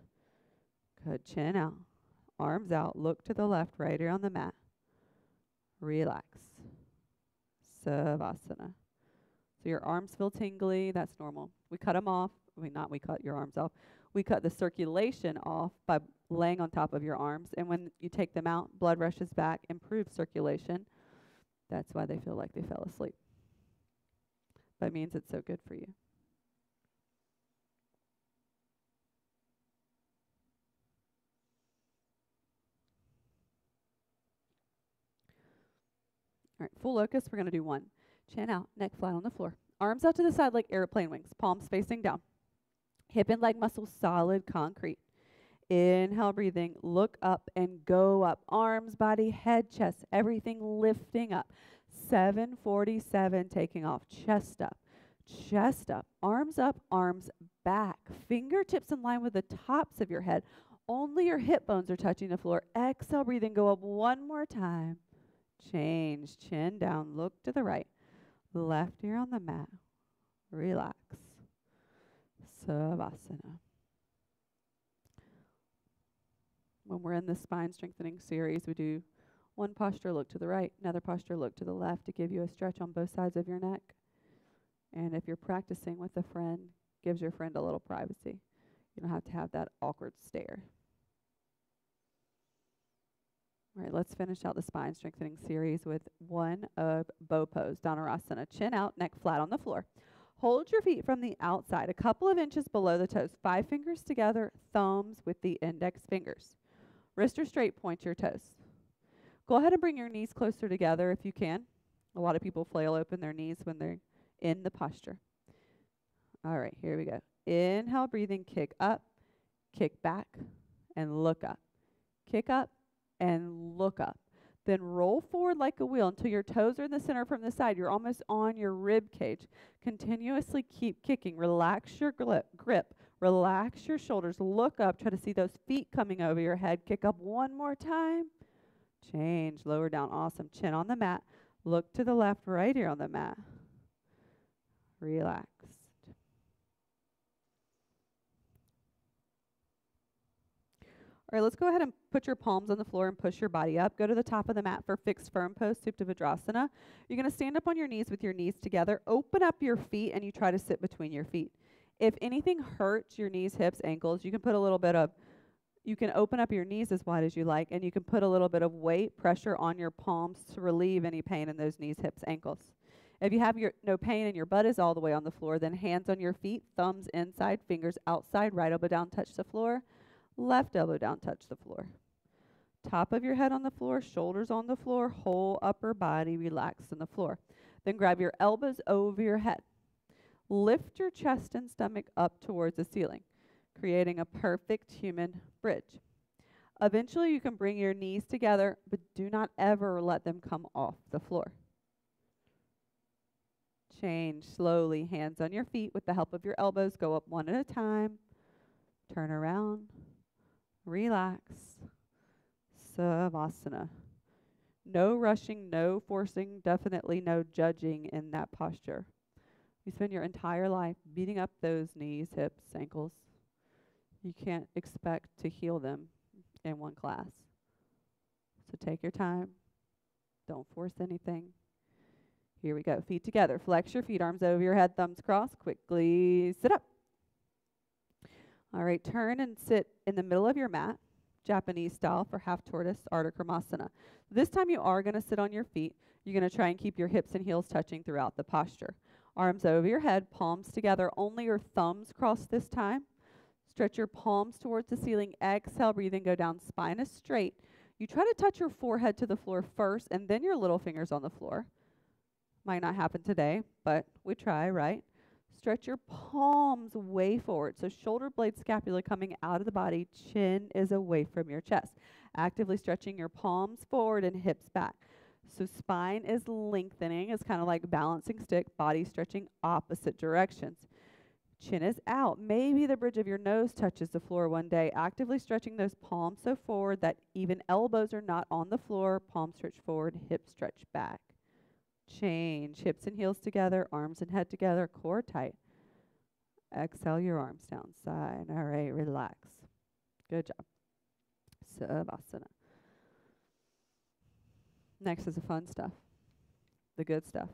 Good. Chin out. Arms out. Look to the left. Right ear on the mat. Relax. Savasana. So your arms feel tingly. That's normal. We cut them off. We cut your arms off. We cut the circulation off by laying on top of your arms. And when you take them out, blood rushes back, improves circulation. That's why they feel like they fell asleep. That means it's so good for you. All right, full locust, we're going to do 1. Chin out, neck flat on the floor. Arms out to the side like airplane wings, palms facing down. Hip and leg muscles solid, concrete. Inhale, breathing, look up and go up. Arms, body, head, chest, everything lifting up. 747, taking off. Chest up, arms back. Fingertips in line with the tops of your head. Only your hip bones are touching the floor. Exhale, breathing, go up one more time. Change, chin down, look to the right. Left ear on the mat. Relax. Savasana. When we're in the spine strengthening series, we do one posture, look to the right, another posture, look to the left to give you a stretch on both sides of your neck. And if you're practicing with a friend, gives your friend a little privacy. You don't have to have that awkward stare. All right, let's finish out the spine strengthening series with one of bow pose, Dhanurasana. Chin out, neck flat on the floor. Hold your feet from the outside, a couple of inches below the toes. 5 fingers together, thumbs with the index fingers. Wrist are straight, point your toes. Go ahead and bring your knees closer together if you can. A lot of people flail open their knees when they're in the posture. All right, here we go. Inhale, breathing, kick up, kick back, and look up. Kick up and look up. Then roll forward like a wheel until your toes are in the center from the side. You're almost on your rib cage. Continuously keep kicking. Relax your grip. Relax your shoulders. Look up. Try to see those feet coming over your head. Kick up one more time. Change. Lower down. Awesome. Chin on the mat. Look to the left, right here on the mat. Relax. All right, let's go ahead and put your palms on the floor and push your body up. Go to the top of the mat for fixed firm pose, Supta Vajrasana. You're going to stand up on your knees with your knees together. Open up your feet, and you try to sit between your feet. If anything hurts your knees, hips, ankles, you can put a little bit of, you can open up your knees as wide as you like, and you can put a little bit of weight, pressure on your palms to relieve any pain in those knees, hips, ankles. If you have no pain and your butt is all the way on the floor, then hands on your feet, thumbs inside, fingers outside, right elbow down, touch the floor. Left elbow down, touch the floor. Top of your head on the floor, shoulders on the floor, whole upper body relaxed on the floor. Then grab your elbows over your head. Lift your chest and stomach up towards the ceiling, creating a perfect human bridge. Eventually, you can bring your knees together, but do not ever let them come off the floor. Change slowly, hands on your feet with the help of your elbows. Go up one at a time. Turn around. Relax. Savasana. No rushing, no forcing, definitely no judging in that posture. You spend your entire life beating up those knees, hips, ankles. You can't expect to heal them in one class. So take your time. Don't force anything. Here we go. Feet together. Flex your feet, arms over your head, thumbs crossed. Quickly sit up. All right, turn and sit in the middle of your mat, Japanese style for half tortoise, Ardha Krimasana. This time you are going to sit on your feet. You're going to try and keep your hips and heels touching throughout the posture. Arms over your head, palms together, only your thumbs crossed this time. Stretch your palms towards the ceiling. Exhale, breathe and go down, spine is straight. You try to touch your forehead to the floor first and then your little fingers on the floor. Might not happen today, but we try, right? Stretch your palms way forward. So shoulder blade, scapula coming out of the body. Chin is away from your chest. Actively stretching your palms forward and hips back. So spine is lengthening. It's kind of like balancing stick. Body stretching opposite directions. Chin is out. Maybe the bridge of your nose touches the floor one day. Actively stretching those palms so forward that even elbows are not on the floor. Palms stretch forward, hips stretch back. Change. Hips and heels together, arms and head together, core tight. Exhale your arms down side. All right, relax. Good job. Savasana. Next is the fun stuff, the good stuff.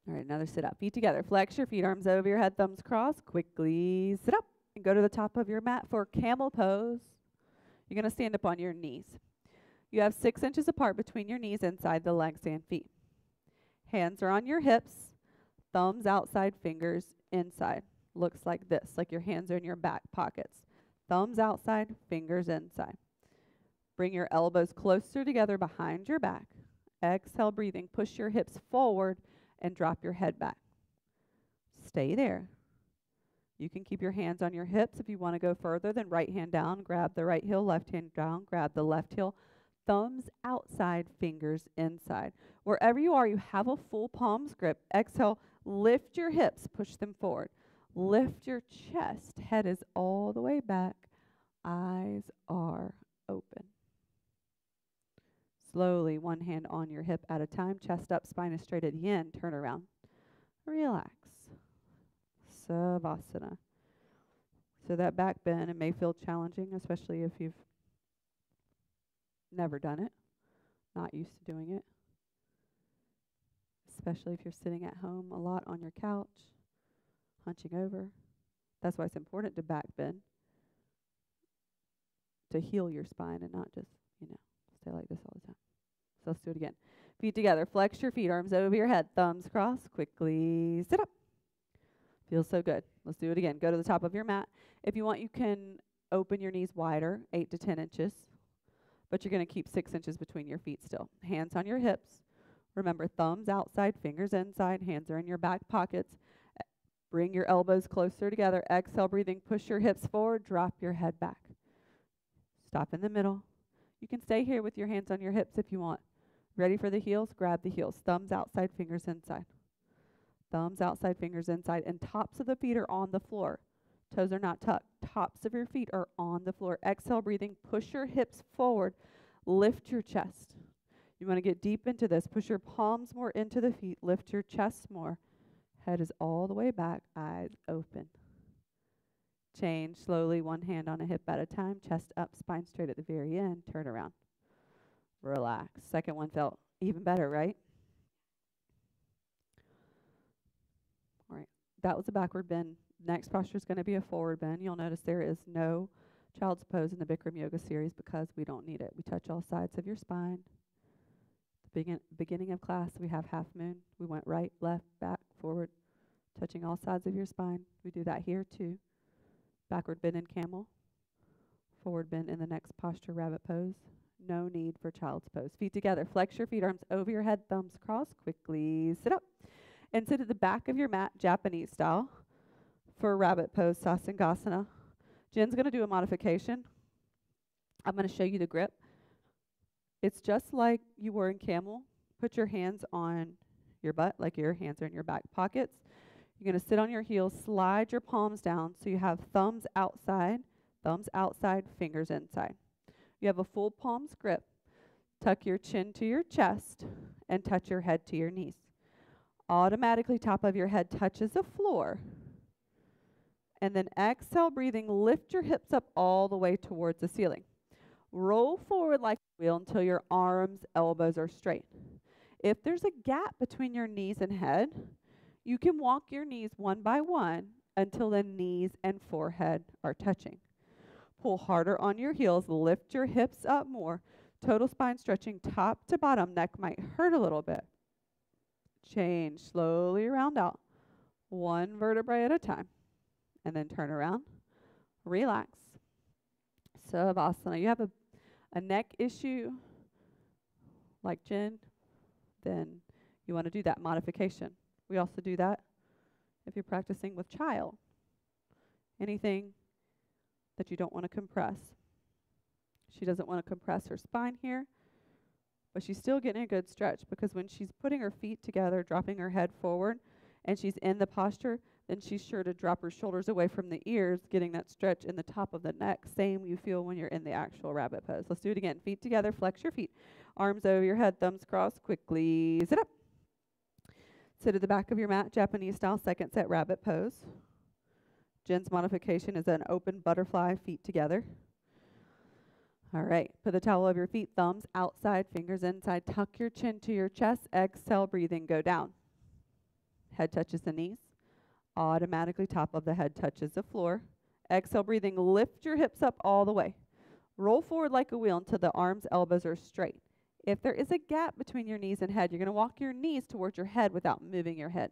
All right, another sit up. Feet together. Flex your feet, arms over your head, thumbs crossed. Quickly sit up and go to the top of your mat for Camel Pose. You're going to stand up on your knees. You have 6 inches apart between your knees inside the legs and feet. Hands are on your hips, thumbs outside, fingers inside. Looks like this, like your hands are in your back pockets. Thumbs outside, fingers inside. Bring your elbows closer together behind your back. Exhale, breathing. Push your hips forward and drop your head back. Stay there. You can keep your hands on your hips. If you want to go further, then right hand down, grab the right heel, left hand down, grab the left heel. Thumbs outside, fingers inside. Wherever you are, you have a full palms grip. Exhale, lift your hips, push them forward. Lift your chest. Head is all the way back. Eyes are open. Slowly, one hand on your hip at a time, chest up, spine is straight at the end, turn around. Relax. Savasana. So that back bend, it may feel challenging, especially if you've never done it, not used to doing it, especially if you're sitting at home a lot on your couch, hunching over. That's why it's important to back bend, to heal your spine and not just, stay like this all the time. So let's do it again. Feet together, flex your feet, arms over your head, thumbs crossed, quickly sit up. Feels so good. Let's do it again. Go to the top of your mat. If you want, you can open your knees wider, 8 to 10 inches, but you're going to keep 6 inches between your feet still. Hands on your hips. Remember, thumbs outside, fingers inside, hands are in your back pockets. Bring your elbows closer together. Exhale, breathing, push your hips forward, drop your head back. Stop in the middle. You can stay here with your hands on your hips if you want. Ready for the heels? Grab the heels. Thumbs outside, fingers inside. Thumbs outside, fingers inside, and tops of the feet are on the floor. Toes are not tucked. Tops of your feet are on the floor. Exhale, breathing, push your hips forward. Lift your chest. You want to get deep into this. Push your palms more into the feet. Lift your chest more. Head is all the way back, eyes open. Change slowly, one hand on a hip at a time. Chest up, spine straight at the very end. Turn around. Relax. Second one felt even better, right? All right. That was a backward bend. Next posture is going to be a forward bend. You'll notice there is no child's pose in the Bikram Yoga series because we don't need it. We touch all sides of your spine. Beginning of class, we have half moon. We went right, left, back, forward, touching all sides of your spine. We do that here too. Backward bend in camel. Forward bend in the next posture, rabbit pose. No need for child's pose. Feet together. Flex your feet, arms over your head, thumbs crossed. Quickly sit up. And sit at the back of your mat, Japanese style, for rabbit pose, Sasangasana. Jen's going to do a modification. I'm going to show you the grip. It's just like you were in camel. Put your hands on your butt, like your hands are in your back pockets. You're going to sit on your heels, slide your palms down so you have thumbs outside, fingers inside. You have a full palms grip. Tuck your chin to your chest and touch your head to your knees. Automatically, top of your head touches the floor. And then exhale, breathing, lift your hips up all the way towards the ceiling. Roll forward like a wheel until your arms, elbows are straight. If there's a gap between your knees and head, you can walk your knees one by one until the knees and forehead are touching. Pull harder on your heels, lift your hips up more. Total spine stretching top to bottom. Neck might hurt a little bit. Change, slowly round out. One vertebrae at a time. And then turn around. Relax. Savasana. You have a neck issue like Jen, then you want to do that modification. We also do that if you're practicing with child. Anything that you don't want to compress. She doesn't want to compress her spine here, but she's still getting a good stretch because when she's putting her feet together, dropping her head forward, and she's in the posture, then she's sure to drop her shoulders away from the ears, getting that stretch in the top of the neck. Same you feel when you're in the actual rabbit pose. Let's do it again. Feet together, flex your feet. Arms over your head, thumbs crossed, quickly sit up. Sit at the back of your mat, Japanese style, second set rabbit pose. Jen's modification is an open butterfly, feet together. All right, put the towel over your feet, thumbs outside, fingers inside. Tuck your chin to your chest. Exhale, breathing, go down. Head touches the knees. Automatically, top of the head touches the floor. Exhale, breathing, lift your hips up all the way. Roll forward like a wheel until the arms, elbows are straight. If there is a gap between your knees and head, you're going to walk your knees towards your head without moving your head.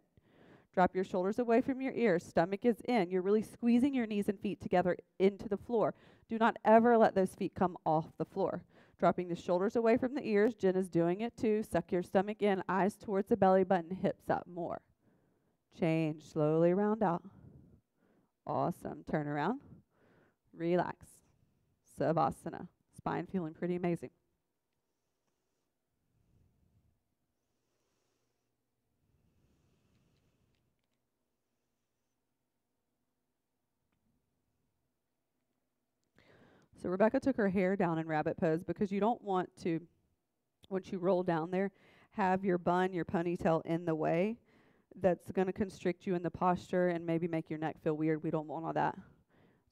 Drop your shoulders away from your ears. Stomach is in. You're really squeezing your knees and feet together into the floor. Do not ever let those feet come off the floor. Dropping the shoulders away from the ears. Jen is doing it too. Suck your stomach in, eyes towards the belly button, hips up more. Change, slowly round out. Awesome. Turn around. Relax. Savasana. Spine feeling pretty amazing. So Rebecca took her hair down in rabbit pose because you don't want to, once you roll down there, have your bun, your ponytail in the way. That's going to constrict you in the posture and maybe make your neck feel weird. We don't want all that.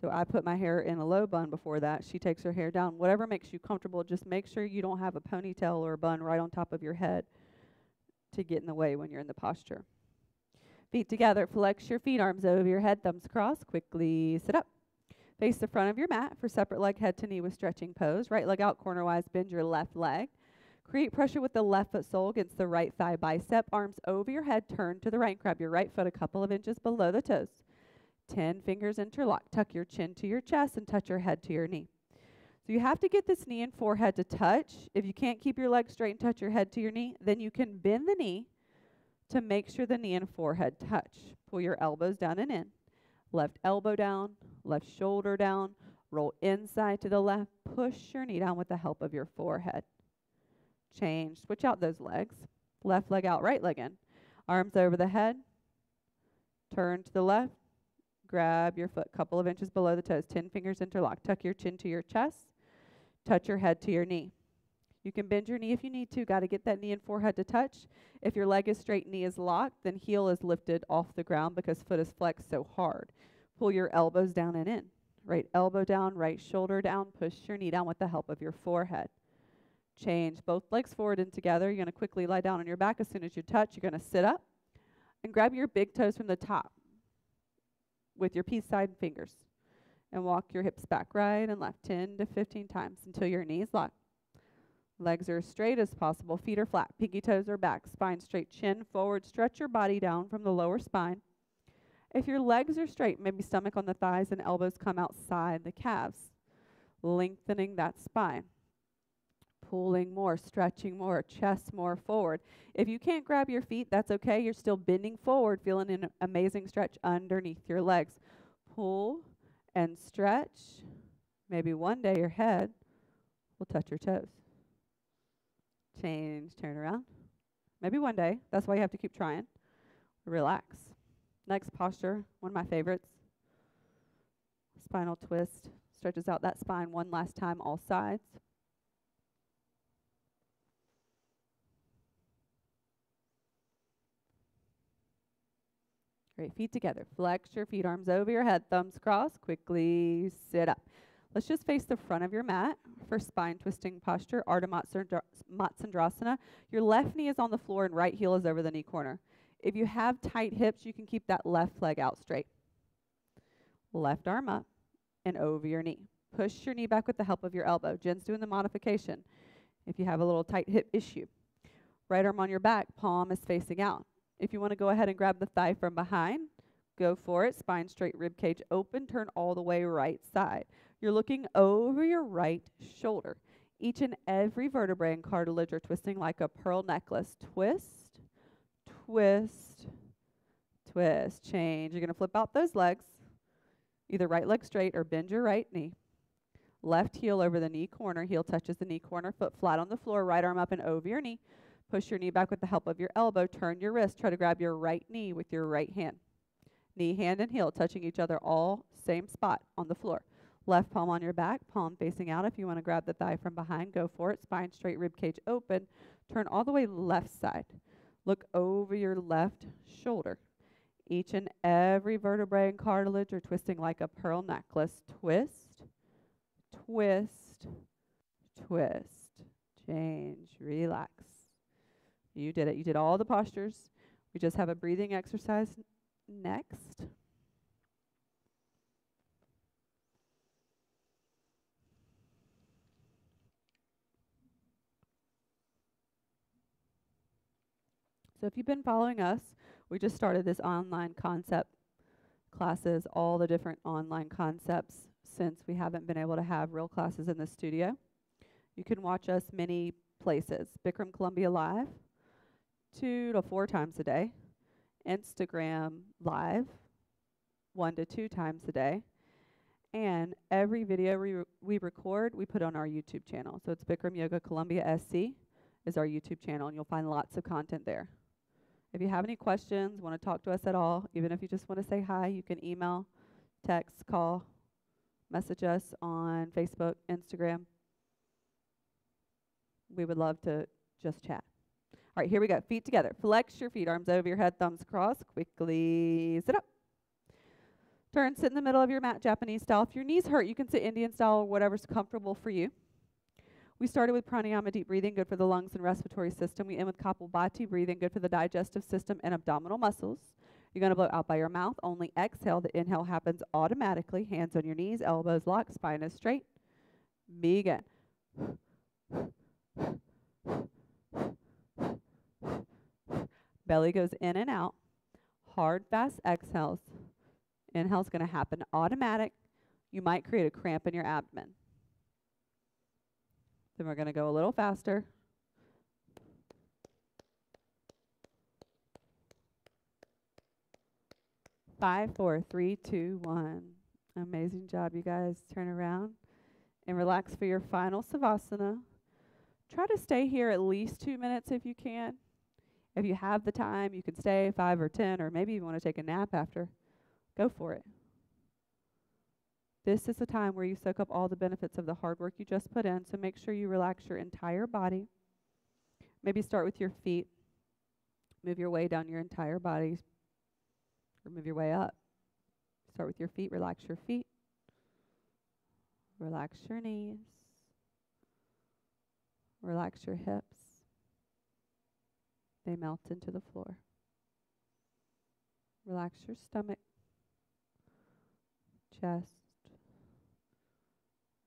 So I put my hair in a low bun before that. She takes her hair down. Whatever makes you comfortable, just make sure you don't have a ponytail or a bun right on top of your head to get in the way when you're in the posture. Feet together. Flex your feet, arms over your head, thumbs crossed. Quickly sit up. Face the front of your mat for separate leg head to knee with stretching pose. Right leg out cornerwise. Bend your left leg. Create pressure with the left foot sole against the right thigh bicep. Arms over your head. Turn to the right. Grab your right foot a couple of inches below the toes. 10 fingers interlock. Tuck your chin to your chest and touch your head to your knee. So you have to get this knee and forehead to touch. If you can't keep your legs straight and touch your head to your knee, then you can bend the knee to make sure the knee and forehead touch. Pull your elbows down and in. Left elbow down, left shoulder down. Roll inside to the left. Push your knee down with the help of your forehead. Change. Switch out those legs. Left leg out, right leg in. Arms over the head. Turn to the left. Grab your foot a couple of inches below the toes. 10 fingers interlock. Tuck your chin to your chest. Touch your head to your knee. You can bend your knee if you need to. Got to get that knee and forehead to touch. If your leg is straight, knee is locked, then heel is lifted off the ground because foot is flexed so hard. Pull your elbows down and in. Right elbow down, right shoulder down. Push your knee down with the help of your forehead. Change both legs forward and together. You're going to quickly lie down on your back. As soon as you touch, you're going to sit up and grab your big toes from the top with your peace side fingers and walk your hips back right and left 10 to 15 times until your knees lock. Legs are as straight as possible. Feet are flat. Pinky toes are back. Spine straight. Chin forward. Stretch your body down from the lower spine. If your legs are straight, maybe stomach on the thighs and elbows come outside the calves. Lengthening that spine. Pulling more, stretching more, chest more forward. If you can't grab your feet, that's okay. You're still bending forward, feeling an amazing stretch underneath your legs. Pull and stretch. Maybe one day your head will touch your toes. Change, turn around. Maybe one day. That's why you have to keep trying. Relax. Next posture, one of my favorites. Spinal twist. Stretches out that spine one last time, all sides. Great, feet together. Flex your feet, arms over your head, thumbs crossed. Quickly sit up. Let's just face the front of your mat for spine twisting posture, Ardha Matsyendrasana. Your left knee is on the floor and right heel is over the knee corner. If you have tight hips, you can keep that left leg out straight. Left arm up and over your knee. Push your knee back with the help of your elbow. Jen's doing the modification if you have a little tight hip issue. Right arm on your back, palm is facing out. If you want to go ahead and grab the thigh from behind, go for it. Spine straight, rib cage open, turn all the way right side. You're looking over your right shoulder. Each and every vertebrae and cartilage are twisting like a pearl necklace. Twist, twist, twist. Change. You're going to flip out those legs. Either right leg straight or bend your right knee. Left heel over the knee corner. Heel touches the knee corner. Foot flat on the floor. Right arm up and over your knee. Push your knee back with the help of your elbow. Turn your wrist. Try to grab your right knee with your right hand. Knee, hand, and heel touching each other, all same spot on the floor. Left palm on your back, palm facing out. If you want to grab the thigh from behind, go for it. Spine straight, rib cage open. Turn all the way left side. Look over your left shoulder. Each and every vertebrae and cartilage are twisting like a pearl necklace. Twist, twist, twist. Change, relax. You did it. You did all the postures. We just have a breathing exercise next. So if you've been following us, we just started this online concept classes, all the different online concepts since we haven't been able to have real classes in the studio. You can watch us many places. Bikram Columbia Live, 2 to 4 times a day. Instagram Live, 1 to 2 times a day. And every video we record, we put on our YouTube channel. So it's Bikram Yoga Columbia SC is our YouTube channel, and you'll find lots of content there. If you have any questions, want to talk to us at all, even if you just want to say hi, you can email, text, call, Message us on Facebook, Instagram. We would love to just chat. All right, here we go. Feet together. Flex your feet, arms over your head, thumbs crossed. Quickly sit up. Turn, sit in the middle of your mat, Japanese style. If your knees hurt, you can sit Indian style or whatever's comfortable for you. We started with Pranayama, deep breathing, good for the lungs and respiratory system. We end with Kapalbhati, breathing, good for the digestive system and abdominal muscles. You're going to blow out by your mouth. Only exhale. The inhale happens automatically. Hands on your knees, elbows locked, spine is straight. Begin. Belly goes in and out. Hard, fast exhales. Inhale's going to happen automatic. You might create a cramp in your abdomen. Then we're going to go a little faster. Five, four, three, two, one. Amazing job, you guys. Turn around and relax for your final Savasana. Try to stay here at least 2 minutes if you can. If you have the time, you can stay 5 or 10, or maybe you want to take a nap after. Go for it. This is a time where you soak up all the benefits of the hard work you just put in, so make sure you relax your entire body. Maybe start with your feet. Move your way down your entire body, or move your way up. Start with your feet. Relax your feet. Relax your knees. Relax your hips. They melt into the floor. Relax your stomach, chest.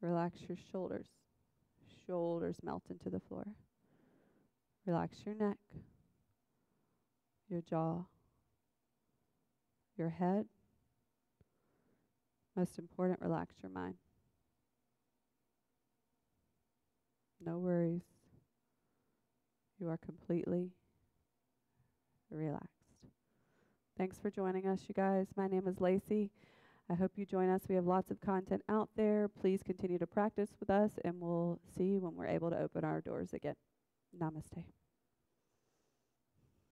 Relax your shoulders. Shoulders melt into the floor. Relax your neck, your jaw, your head. Most important, relax your mind. No worries. You are completely relaxed. Thanks for joining us, you guys. My name is Lacey. I hope you join us. We have lots of content out there. Please continue to practice with us, and we'll see you when we're able to open our doors again. Namaste.